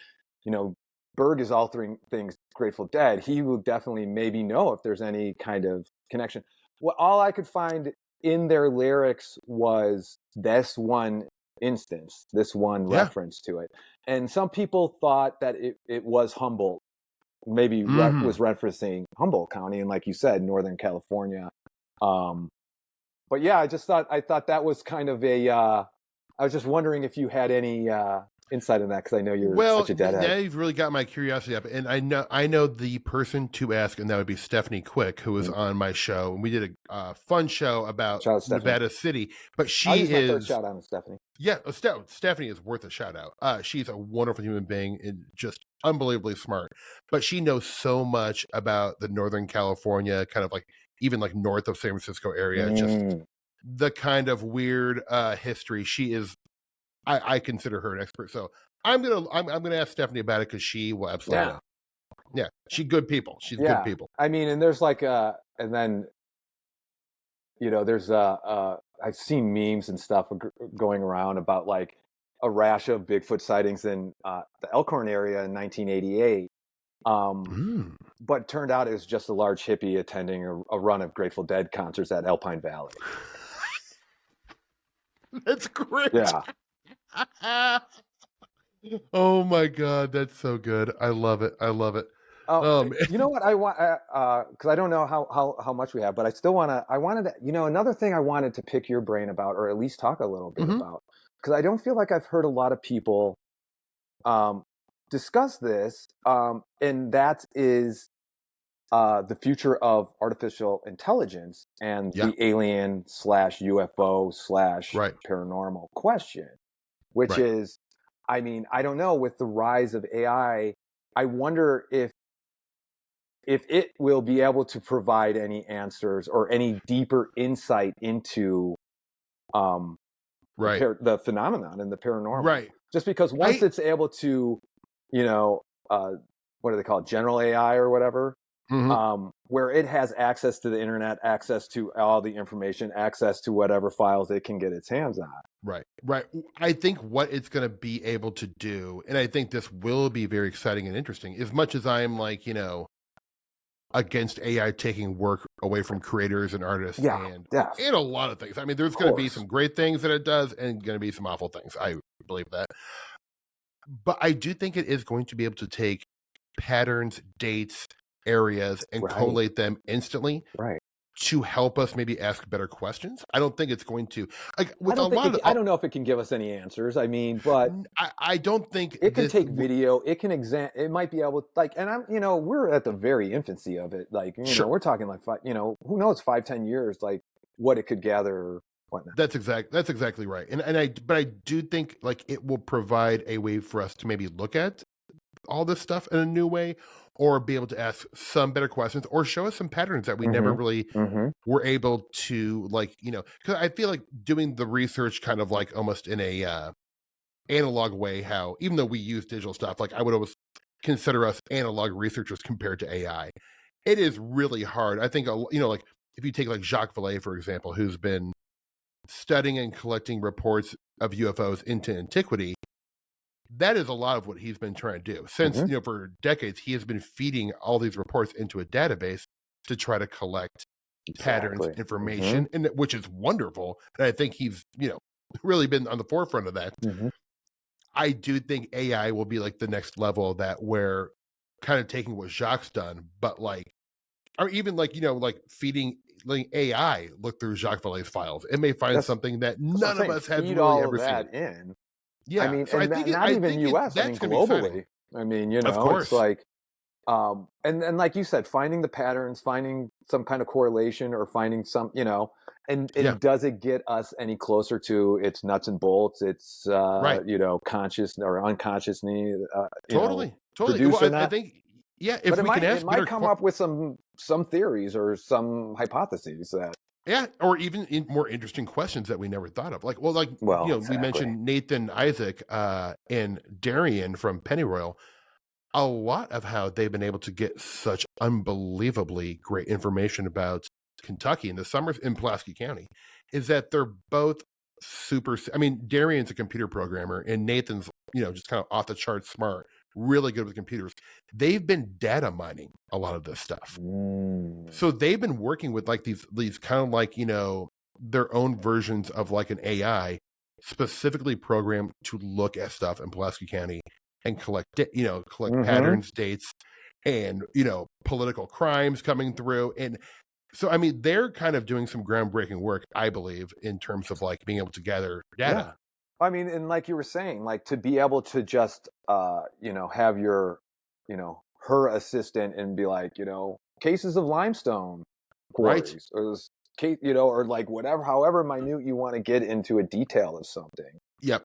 you know, Berg is all three things Grateful Dead. He will definitely maybe know if there's any kind of connection. Well, all I could find in their lyrics was this one instance, this one reference to it, and some people thought that it was Humboldt, maybe was referencing Humboldt County, and like you said, Northern California. But yeah, I thought that was kind of I was just wondering if you had any insight on that, because I know you're such a deadhead. Now you've really got my curiosity up, and I know the person to ask, and that would be Stephanie Quick, who was on my show, and we did a fun show about Nevada City. But she is my shout out on Stephanie. Yeah, Stephanie is worth a shout out. She's a wonderful human being and just unbelievably smart. But she knows so much about the Northern California, kind of like even like north of San Francisco area, just the kind of weird history. She is I consider her an expert. So I'm gonna ask Stephanie about it because she will absolutely know. Yeah, she's good people. She's good people. I mean, and there's like and then there's I've seen memes and stuff going around about like a rash of Bigfoot sightings in the Elkhorn area in 1988. But turned out it was just a large hippie attending a run of Grateful Dead concerts at Alpine Valley. That's great. Yeah. Oh my God, that's so good. I love it. I love it. You know what I want? Because I don't know how much we have, but I wanted to, another thing I wanted to pick your brain about, or at least talk a little bit about, because I don't feel like I've heard a lot of people discuss this, and that is the future of artificial intelligence and the alien / UFO / paranormal question, which is, I mean, I don't know, with the rise of AI, I wonder if it will be able to provide any answers or any deeper insight into the phenomenon and the paranormal. Right. Just because once it's able to, what do they call it? General AI or whatever, where it has access to the internet, access to all the information, access to whatever files it can get its hands on. Right. I think what it's going to be able to do, and I think this will be very exciting and interesting, as much as I'm like, against AI taking work away from creators and artists and a lot of things. I mean, there's going to be some great things that it does and going to be some awful things. I believe that. But I do think it is going to be able to take patterns, dates, areas, and collate them instantly to help us maybe ask better questions. I don't think it's going to, like, with I don't know if it can give us any answers. I mean, but I don't think it can take video. It can it might be able, like, and I'm, we're at the very infancy of it. Like, we're talking like who knows, 5-10 years, like what it could gather or whatnot. That's exactly right. But I do think like it will provide a way for us to maybe look at all this stuff in a new way, or be able to ask some better questions, or show us some patterns that we never really were able to, like, because I feel like doing the research kind of like almost in a analog way, how even though we use digital stuff, like I would always consider us analog researchers compared to AI. It is really hard. I think, like if you take like Jacques Vallée, for example, who's been studying and collecting reports of UFOs into antiquity, that is a lot of what he's been trying to do since, for decades. He has been feeding all these reports into a database to try to collect patterns, information, and which is wonderful. And I think he's, really been on the forefront of that. I do think AI will be like the next level of that, where kind of taking what Jacques done, but like, or even like, like feeding like AI look through Jacques Vallée's files. It may find something that none of us have really ever seen. Yeah, I mean, so and not even U.S. I mean, globally. I mean, it's like, and like you said, finding the patterns, finding some kind of correlation, or finding some, and does it get us any closer to its nuts and bolts? It's conscious or unconscious need. Totally. Well, I think, if we can ask, it might come up with some theories or some hypotheses that. Yeah, or even more interesting questions that we never thought of. Like, we mentioned Nathan Isaac and Darian from Pennyroyal. A lot of how they've been able to get such unbelievably great information about Kentucky and the summers in Pulaski County is that they're both super. I mean, Darian's a computer programmer, and Nathan's, just kind of off the charts smart, really good with computers. They've been data mining a lot of this stuff. So they've been working with like these kind of like, their own versions of like an AI specifically programmed to look at stuff in Pulaski County and collect patterns, dates, and, political crimes coming through. And so, I mean, they're kind of doing some groundbreaking work, I believe, in terms of like being able to gather data. Yeah. I mean, and like you were saying, like to be able to just, have your, her assistant and be like, cases of limestone quarries, or case, or like whatever, however minute you want to get into a detail of something. Yep.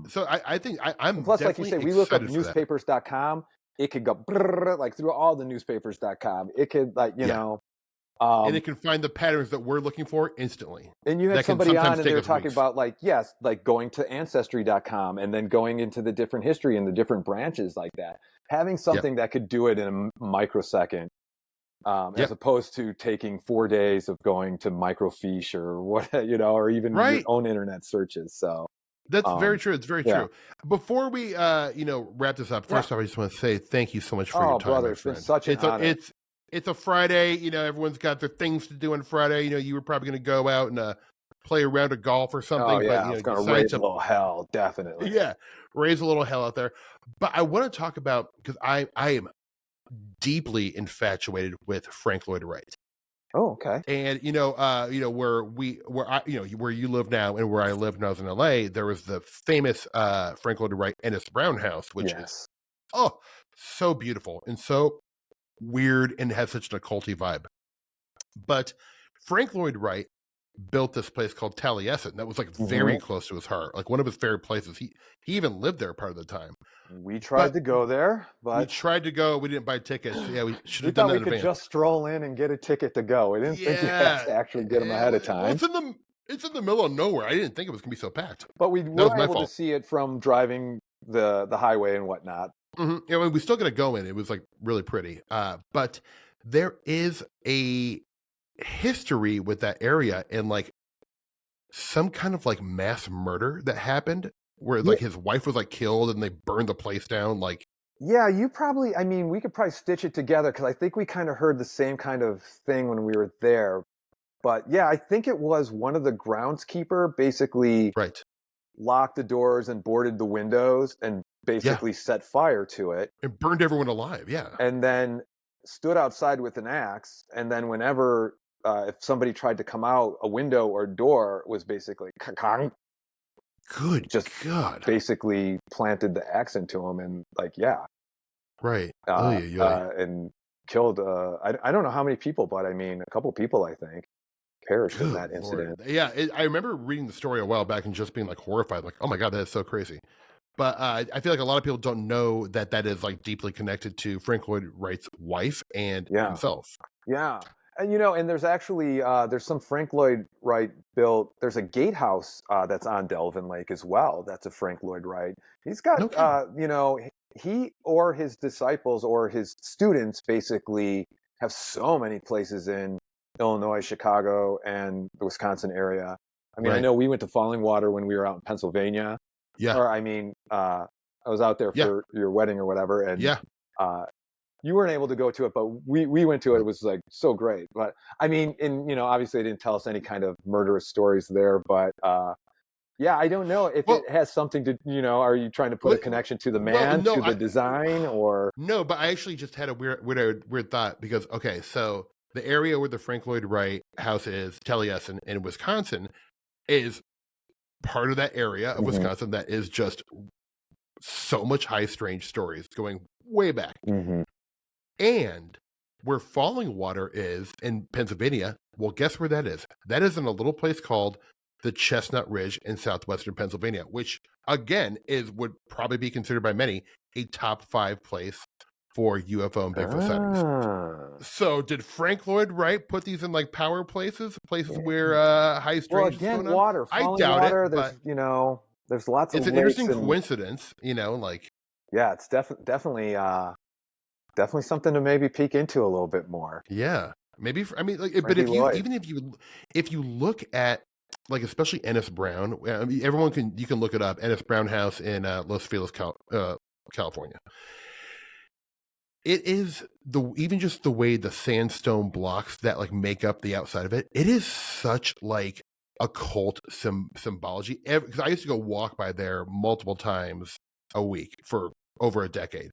So I think I'm plus, like you say, we look up newspapers.com. It could go like through all the newspapers.com. It could like, And it can find the patterns that we're looking for instantly. And you had That can somebody on sometimes and take they were us talking weeks. about like, yes, like going to ancestry.com and then going into the different history and the different branches like that. Having something that could do it in a microsecond, as opposed to taking 4 days of going to microfiche or what, or even your own internet searches. So that's very true. It's very true. Before we, wrap this up, first off, I just want to say thank you so much for your time, brother, my it's friend. been such an honor. It's a Friday. Everyone's got their things to do on Friday. You were probably going to go out and play a round of golf or something. Oh yeah, but, it's going to raise a little hell, definitely. Yeah, raise a little hell out there. But I want to talk about, because I am deeply infatuated with Frank Lloyd Wright. Oh, okay. And where you live now and where I lived when I was in LA, there was the famous Frank Lloyd Wright Ennis Brown house, which is so beautiful and so weird and has such an occulty vibe. But Frank Lloyd Wright built this place called Taliesin that was like very close to his heart, like one of his favorite places. He even lived there part of the time. We tried to go there, but we tried to go. We didn't buy tickets. Yeah, we should have done that. We could just stroll in and get a ticket to go. We didn't think you had to actually get them ahead of time. Well, it's in the middle of nowhere. I didn't think it was gonna be so packed. But we were able to see it from driving the highway and whatnot. Yeah, we still got to go in. It was like really pretty. But there is a history with that area and like some kind of like mass murder that happened where like his wife was like killed and they burned the place down. Like, yeah, we could probably stitch it together because I think we kind of heard the same kind of thing when we were there. But yeah, I think it was one of the groundskeeper basically locked the doors and boarded the windows and basically set fire to it. And burned everyone alive, And then stood outside with an axe. And then whenever, if somebody tried to come out, a window or door was basically basically planted the axe into him and like, and killed, I don't know how many people, but I mean, a couple people, I think, perished in that incident. Yeah, I remember reading the story a while back and just being like horrified, like, oh my God, that is so crazy. But I feel like a lot of people don't know that is like deeply connected to Frank Lloyd Wright's wife and himself. Yeah. And, and there's actually, there's some Frank Lloyd Wright built, there's a gatehouse that's on Delvin Lake as well. That's a Frank Lloyd Wright. He's got, he or his disciples or his students basically have so many places in Illinois, Chicago, and the Wisconsin area. I mean, I know we went to Falling Water when we were out in Pennsylvania. Yeah. Or, I mean, I was out there for your wedding or whatever. And you weren't able to go to it, but we went to it. It was like so great. But I mean, obviously they didn't tell us any kind of murderous stories there, but I don't know if it has something to, are you trying to put a connection to the man, to the design or? No, but I actually just had a weird thought because, okay, so the area where the Frank Lloyd Wright house is, Taliesin in Wisconsin, is part of that area of Wisconsin that is just so much high strange stories going way back. And where Falling Water is in Pennsylvania, well, guess where that is? That is in a little place called the Chestnut Ridge in southwestern Pennsylvania, which again would probably be considered by many a top 5 place for UFO and Bigfoot sightings. So did Frank Lloyd Wright put these in like power places where high strange again, water. I doubt water, it. There's, there's lots of it's an interesting coincidence, like. Yeah, it's definitely something to maybe peek into a little bit more. Yeah, maybe. I mean, like, but if you look at like especially Ennis Brown, I mean, you can look it up. Ennis Brown House in Los Feliz, California. It is even just the way the sandstone blocks that like make up the outside of it. It is such like occult symbology. Because I used to go walk by there multiple times a week for over a decade.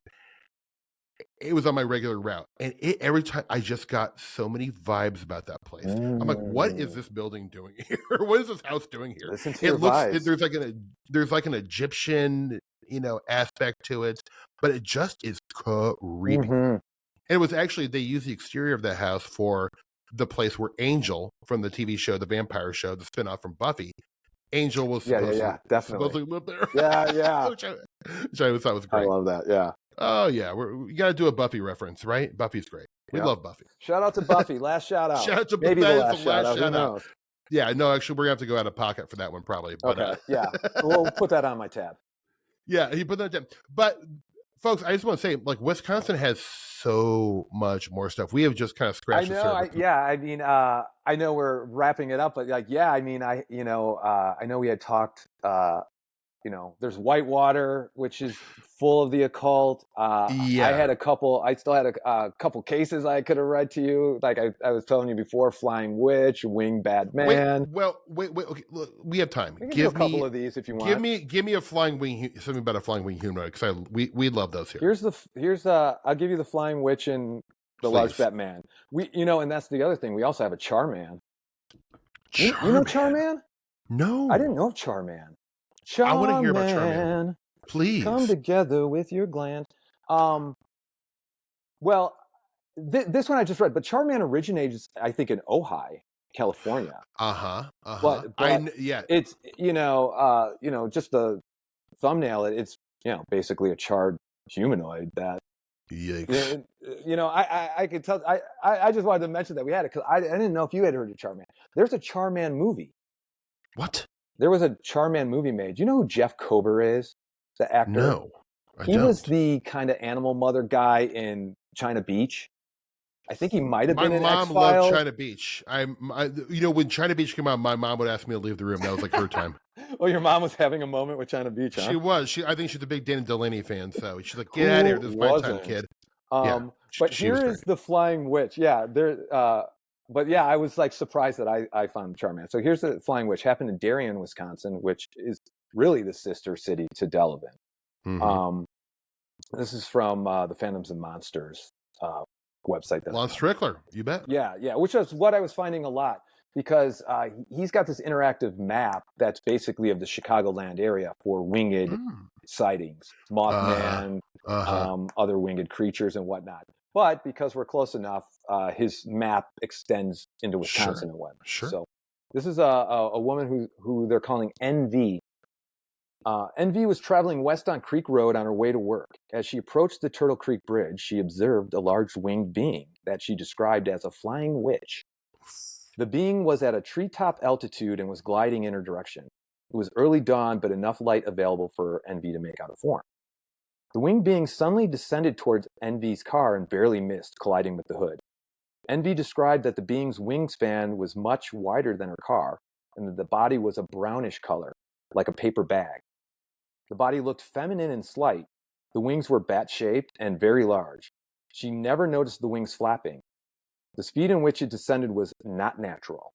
It was on my regular route, and every time I just got so many vibes about that place. I'm like, what is this building doing here? What is this house doing here? Listen to your vibes. There's like an Egyptian, aspect to it, but it just is creepy. And it was actually, they used the exterior of that house for the place where Angel from the TV show, the vampire show, the spinoff from Buffy, Angel was supposedly live there. Yeah. which I thought was great. I love that. Yeah. Oh yeah, we got to do a Buffy reference, right? Buffy's great. We Yep. love Buffy. Shout out to Buffy. Last shout out. Shout out to Maybe that the is last shout out. Who knows? Yeah, no, actually, we're gonna have to go out of pocket for that one probably. But, Okay, yeah, we'll put that on my tab. Yeah, he put that down. But folks, I just want to say, like, Wisconsin has so much more stuff. We have just kind of scratched the surface. I mean, I know we're wrapping it up, but like, yeah, I mean, I know we had talked, there's Whitewater, which is full of the occult. I still had a couple cases I could have read to you. Like I was telling you before, Flying Witch, Winged Bad Man. Wait. Okay, look, we have time. We can do a couple of these if you want. Give me a flying wing, something about a flying wing humanoid, because we love those here. I'll give you the Flying Witch and the Large Bat Man. And that's the other thing. We also have a Charman. You know Charman? No, I didn't know Charman. I want to hear about Charman. Please come together with your glands. Well, this one I just read, but Charman originates, I think, in Ojai, California. But it's just the thumbnail. It's basically a charred humanoid that. Yikes. I could tell. I just wanted to mention that we had it because I didn't know if you had heard of Charman. There's a Charman movie. What? There was a Charman movie made. Do you know who Jeff Kober is? The actor? No, he was the kind of animal mother guy in China Beach. I think he might have been in X-Files. My mom loved China Beach. When China Beach came out, my mom would ask me to leave the room. That was like her time. Oh, your mom was having a moment with China Beach, huh? She was. I think she's a big Dana Delaney fan, so she's like, get out of here. This is my time, kid. But here is the Flying Witch. Yeah, but yeah, I was like surprised that I found Charman. So here's the Flying Witch. Happened in Darien, Wisconsin, which is really the sister city to Delavan. Mm-hmm. This is from the Phantoms and Monsters website. Lon Strickler, you bet. Yeah, which is what I was finding a lot because he's got this interactive map that's basically of the Chicagoland area for winged sightings, Mothman, other winged creatures and whatnot. But because we're close enough, his map extends into Wisconsin and whatnot. Sure. So this is a woman who they're calling NV. NV was traveling west on Creek Road on her way to work. As she approached the Turtle Creek Bridge, she observed a large winged being that she described as a flying witch. The being was at a treetop altitude and was gliding in her direction. It was early dawn, but enough light available for NV to make out a form. The winged being suddenly descended towards NV's car and barely missed, colliding with the hood. NV described that the being's wingspan was much wider than her car, and that the body was a brownish color, like a paper bag. The body looked feminine and slight. The wings were bat-shaped and very large. She never noticed the wings flapping. The speed in which it descended was not natural.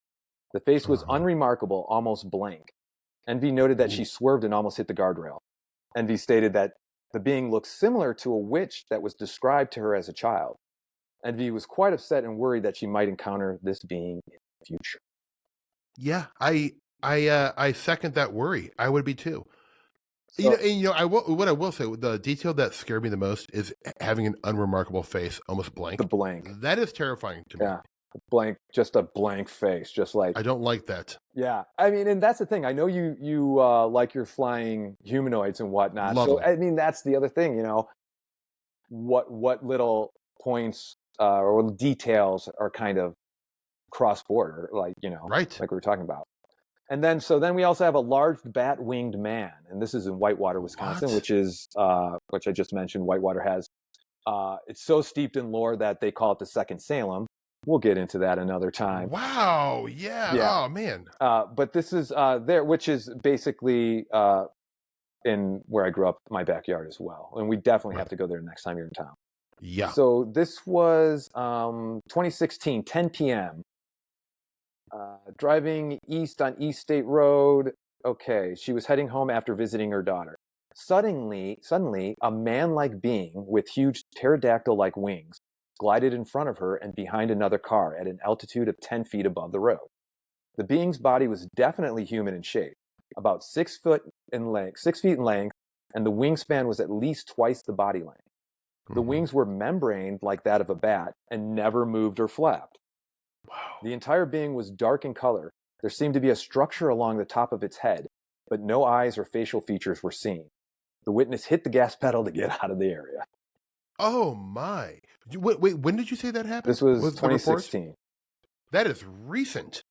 The face was unremarkable, almost blank. NV noted that she swerved and almost hit the guardrail. NV stated that the being looked similar to a witch that was described to her as a child. NV was quite upset and worried that she might encounter this being in the future. Yeah, I second that worry. I would be too. So, what I will say, the detail that scared me the most is having an unremarkable face, almost blank. The blank. That is terrifying to me. Yeah, blank, just a blank face, just like. I don't like that. Yeah, I mean, and that's the thing. I know you like your flying humanoids and whatnot. Love so them. I mean, that's the other thing. What little points or details are kind of cross border, like right, like we were talking about. And then we also have a large bat-winged man, and this is in Whitewater, Wisconsin, which I just mentioned. Whitewater has it's so steeped in lore that they call it the second Salem. We'll get into that another time. Wow, yeah. Oh man. But this is there, which is basically in where I grew up, my backyard as well, and we definitely have to go there next time you're in town. Yeah. So this was 2016, 10 p.m. Driving east on East State Road. Okay, she was heading home after visiting her daughter. Suddenly, a man-like being with huge pterodactyl-like wings glided in front of her and behind another car at an altitude of 10 feet above the road. The being's body was definitely human in shape, about 6 feet in length, and the wingspan was at least twice the body length. The wings were membraned like that of a bat and never moved or flapped. Wow. The entire being was dark in color. There seemed to be a structure along the top of its head, but no eyes or facial features were seen. The witness hit the gas pedal to get out of the area. Oh my! Wait, when did you say that happened? This was Was the reports? 2016. That is recent.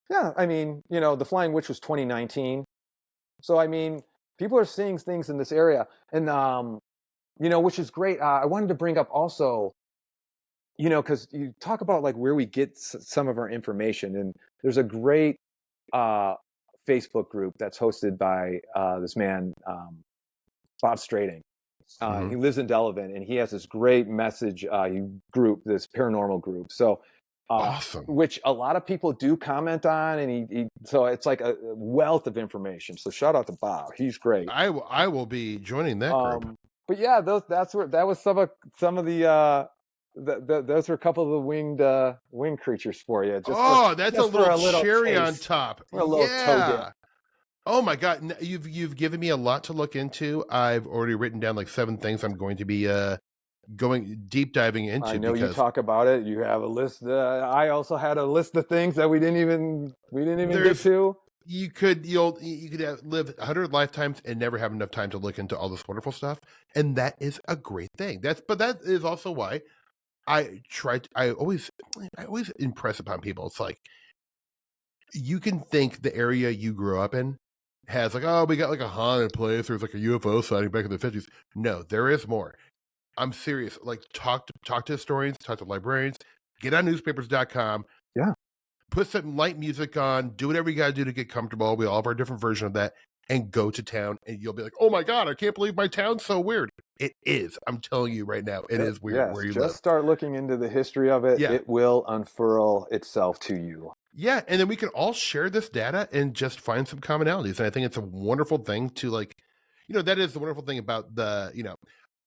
Yeah, I mean, the Flying Witch was 2019. So I mean, people are seeing things in this area, and which is great. I wanted to bring up also, because you talk about like where we get some of our information, and there's a great Facebook group that's hosted by this man, Bob Strading. He lives in Delavan, and he has this great message group, this paranormal group. So, Awesome. which a lot of people do comment on, and he so it's like a wealth of information. So shout out to Bob, he's great. I will be joining that group. But yeah, that was some of the. Those are a couple of the winged creatures for you. That's a little cherry on top. A little toe dip. Oh my God, you've given me a lot to look into. I've already written down like 7 things I'm going to be going deep diving into. I know you talk about it. You have a list. I also had a list of things that we didn't even get to. You could live 100 lifetimes and never have enough time to look into all this wonderful stuff, and that is a great thing. But that is also why I always impress upon people. It's like, you can think the area you grew up in has like, oh, we got like a haunted place, there's like a UFO sighting back in the 50s. No, there is more. I'm serious. Like, talk to historians, talk to librarians, get on newspapers.com. Yeah. Put some light music on, do whatever you got to do to get comfortable. We all have our different version of that, and go to town, and you'll be like, oh my God, I can't believe my town's so weird. It is. I'm telling you right now, it is weird where you live. Just start looking into the history of it. Yeah. It will unfurl itself to you. Yeah, and then we can all share this data and just find some commonalities. And I think it's a wonderful thing to, like, that is the wonderful thing about the,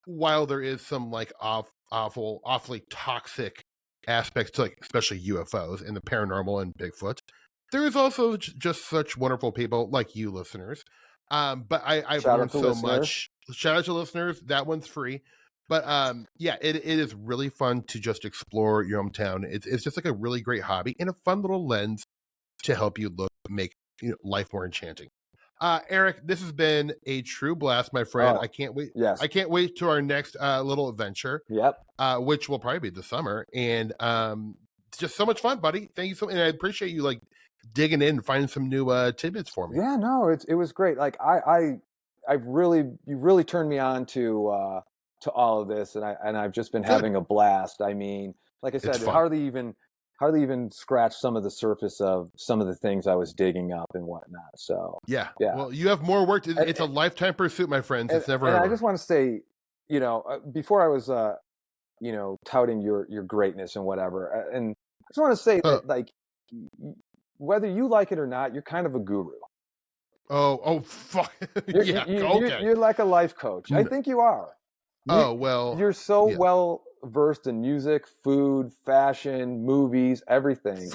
while there is some like awfully toxic aspects to, like, especially UFOs and the paranormal and Bigfoot, there is also just such wonderful people like you listeners. But I've learned so much. Shout out to listeners. That one's free. But yeah, it is really fun to just explore your hometown. It's just like a really great hobby and a fun little lens to help you make life more enchanting. Eric, this has been a true blast, my friend. I can't wait. Yes. I can't wait to our next little adventure. Yep. Which will probably be this summer. And it's just so much fun, buddy. Thank you so much. And I appreciate you like digging in and finding some new tidbits for me. Yeah, no, it was great. Like you really turned me on to all of this, and I've just been having a blast. I mean, like I said, hardly even scratched some of the surface of some of the things I was digging up and whatnot. So yeah. Well, you have more work. It's a lifetime pursuit, my friends. It's never over. I just want to say, before I was, touting your greatness and whatever, and I just want to say that, like, whether you like it or not, you're kind of a guru. Oh, fuck. You're like a life coach. I think you are. You're so well versed in music, food, fashion, movies, everything.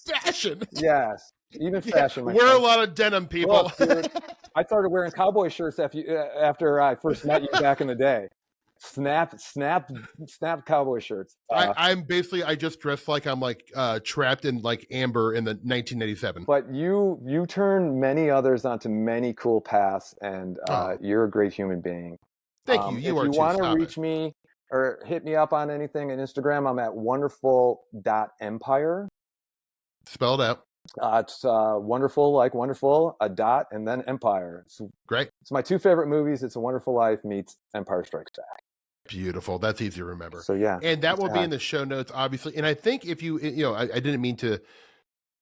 Fashion? Yes, even fashion. We're a lot of denim people. Look, dude, I started wearing cowboy shirts after I first met you back in the day. Snap cowboy shirts. I'm basically, I just dress like I'm like trapped in like amber in the 1987. But you turn many others onto many cool paths, and you're a great human being. Thank you. If you want to reach me or hit me up on anything on Instagram, I'm at wonderful.empire. Spelled out. It's wonderful, like wonderful, a dot, and then empire. It's great. It's my 2 favorite movies. It's A Wonderful Life meets Empire Strikes Back. Beautiful. That's easy to remember. So yeah. And that will be in the show notes, obviously. And I think if you, I didn't mean to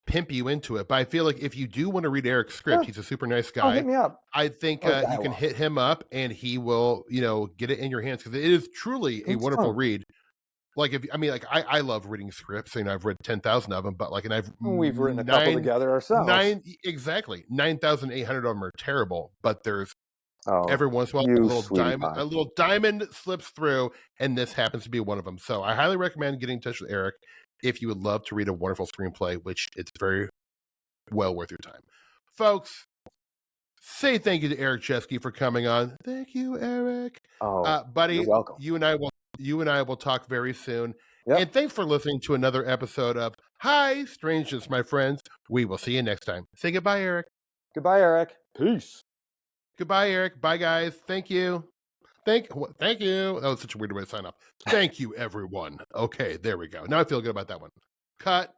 pimp you into it, but I feel like if you do want to read Eric's script, he's a super nice guy. Hit me up. I think you can hit him up and he will, get it in your hands, because it is truly a wonderful read. Like, I love reading scripts. I've read 10,000 of them, but like, and we've written a couple together ourselves. 9,800 of them are terrible, but there's every once in a while a little diamond slips through, and this happens to be one of them. So I highly recommend getting in touch with Eric if you would love to read a wonderful screenplay, which it's very well worth your time. Folks, say thank you to Eric Jeske for coming on. Thank you, Eric. Buddy, you're welcome. You and I will talk very soon. Yep. And thanks for listening to another episode of Hi Strangeness, my friends. We will see you next time. Say goodbye, Eric. Goodbye, Eric. Peace. Goodbye, Eric. Bye, guys. Thank you. Thank you. That was such a weird way to sign off. Thank you, everyone. Okay, there we go. Now I feel good about that one. Cut.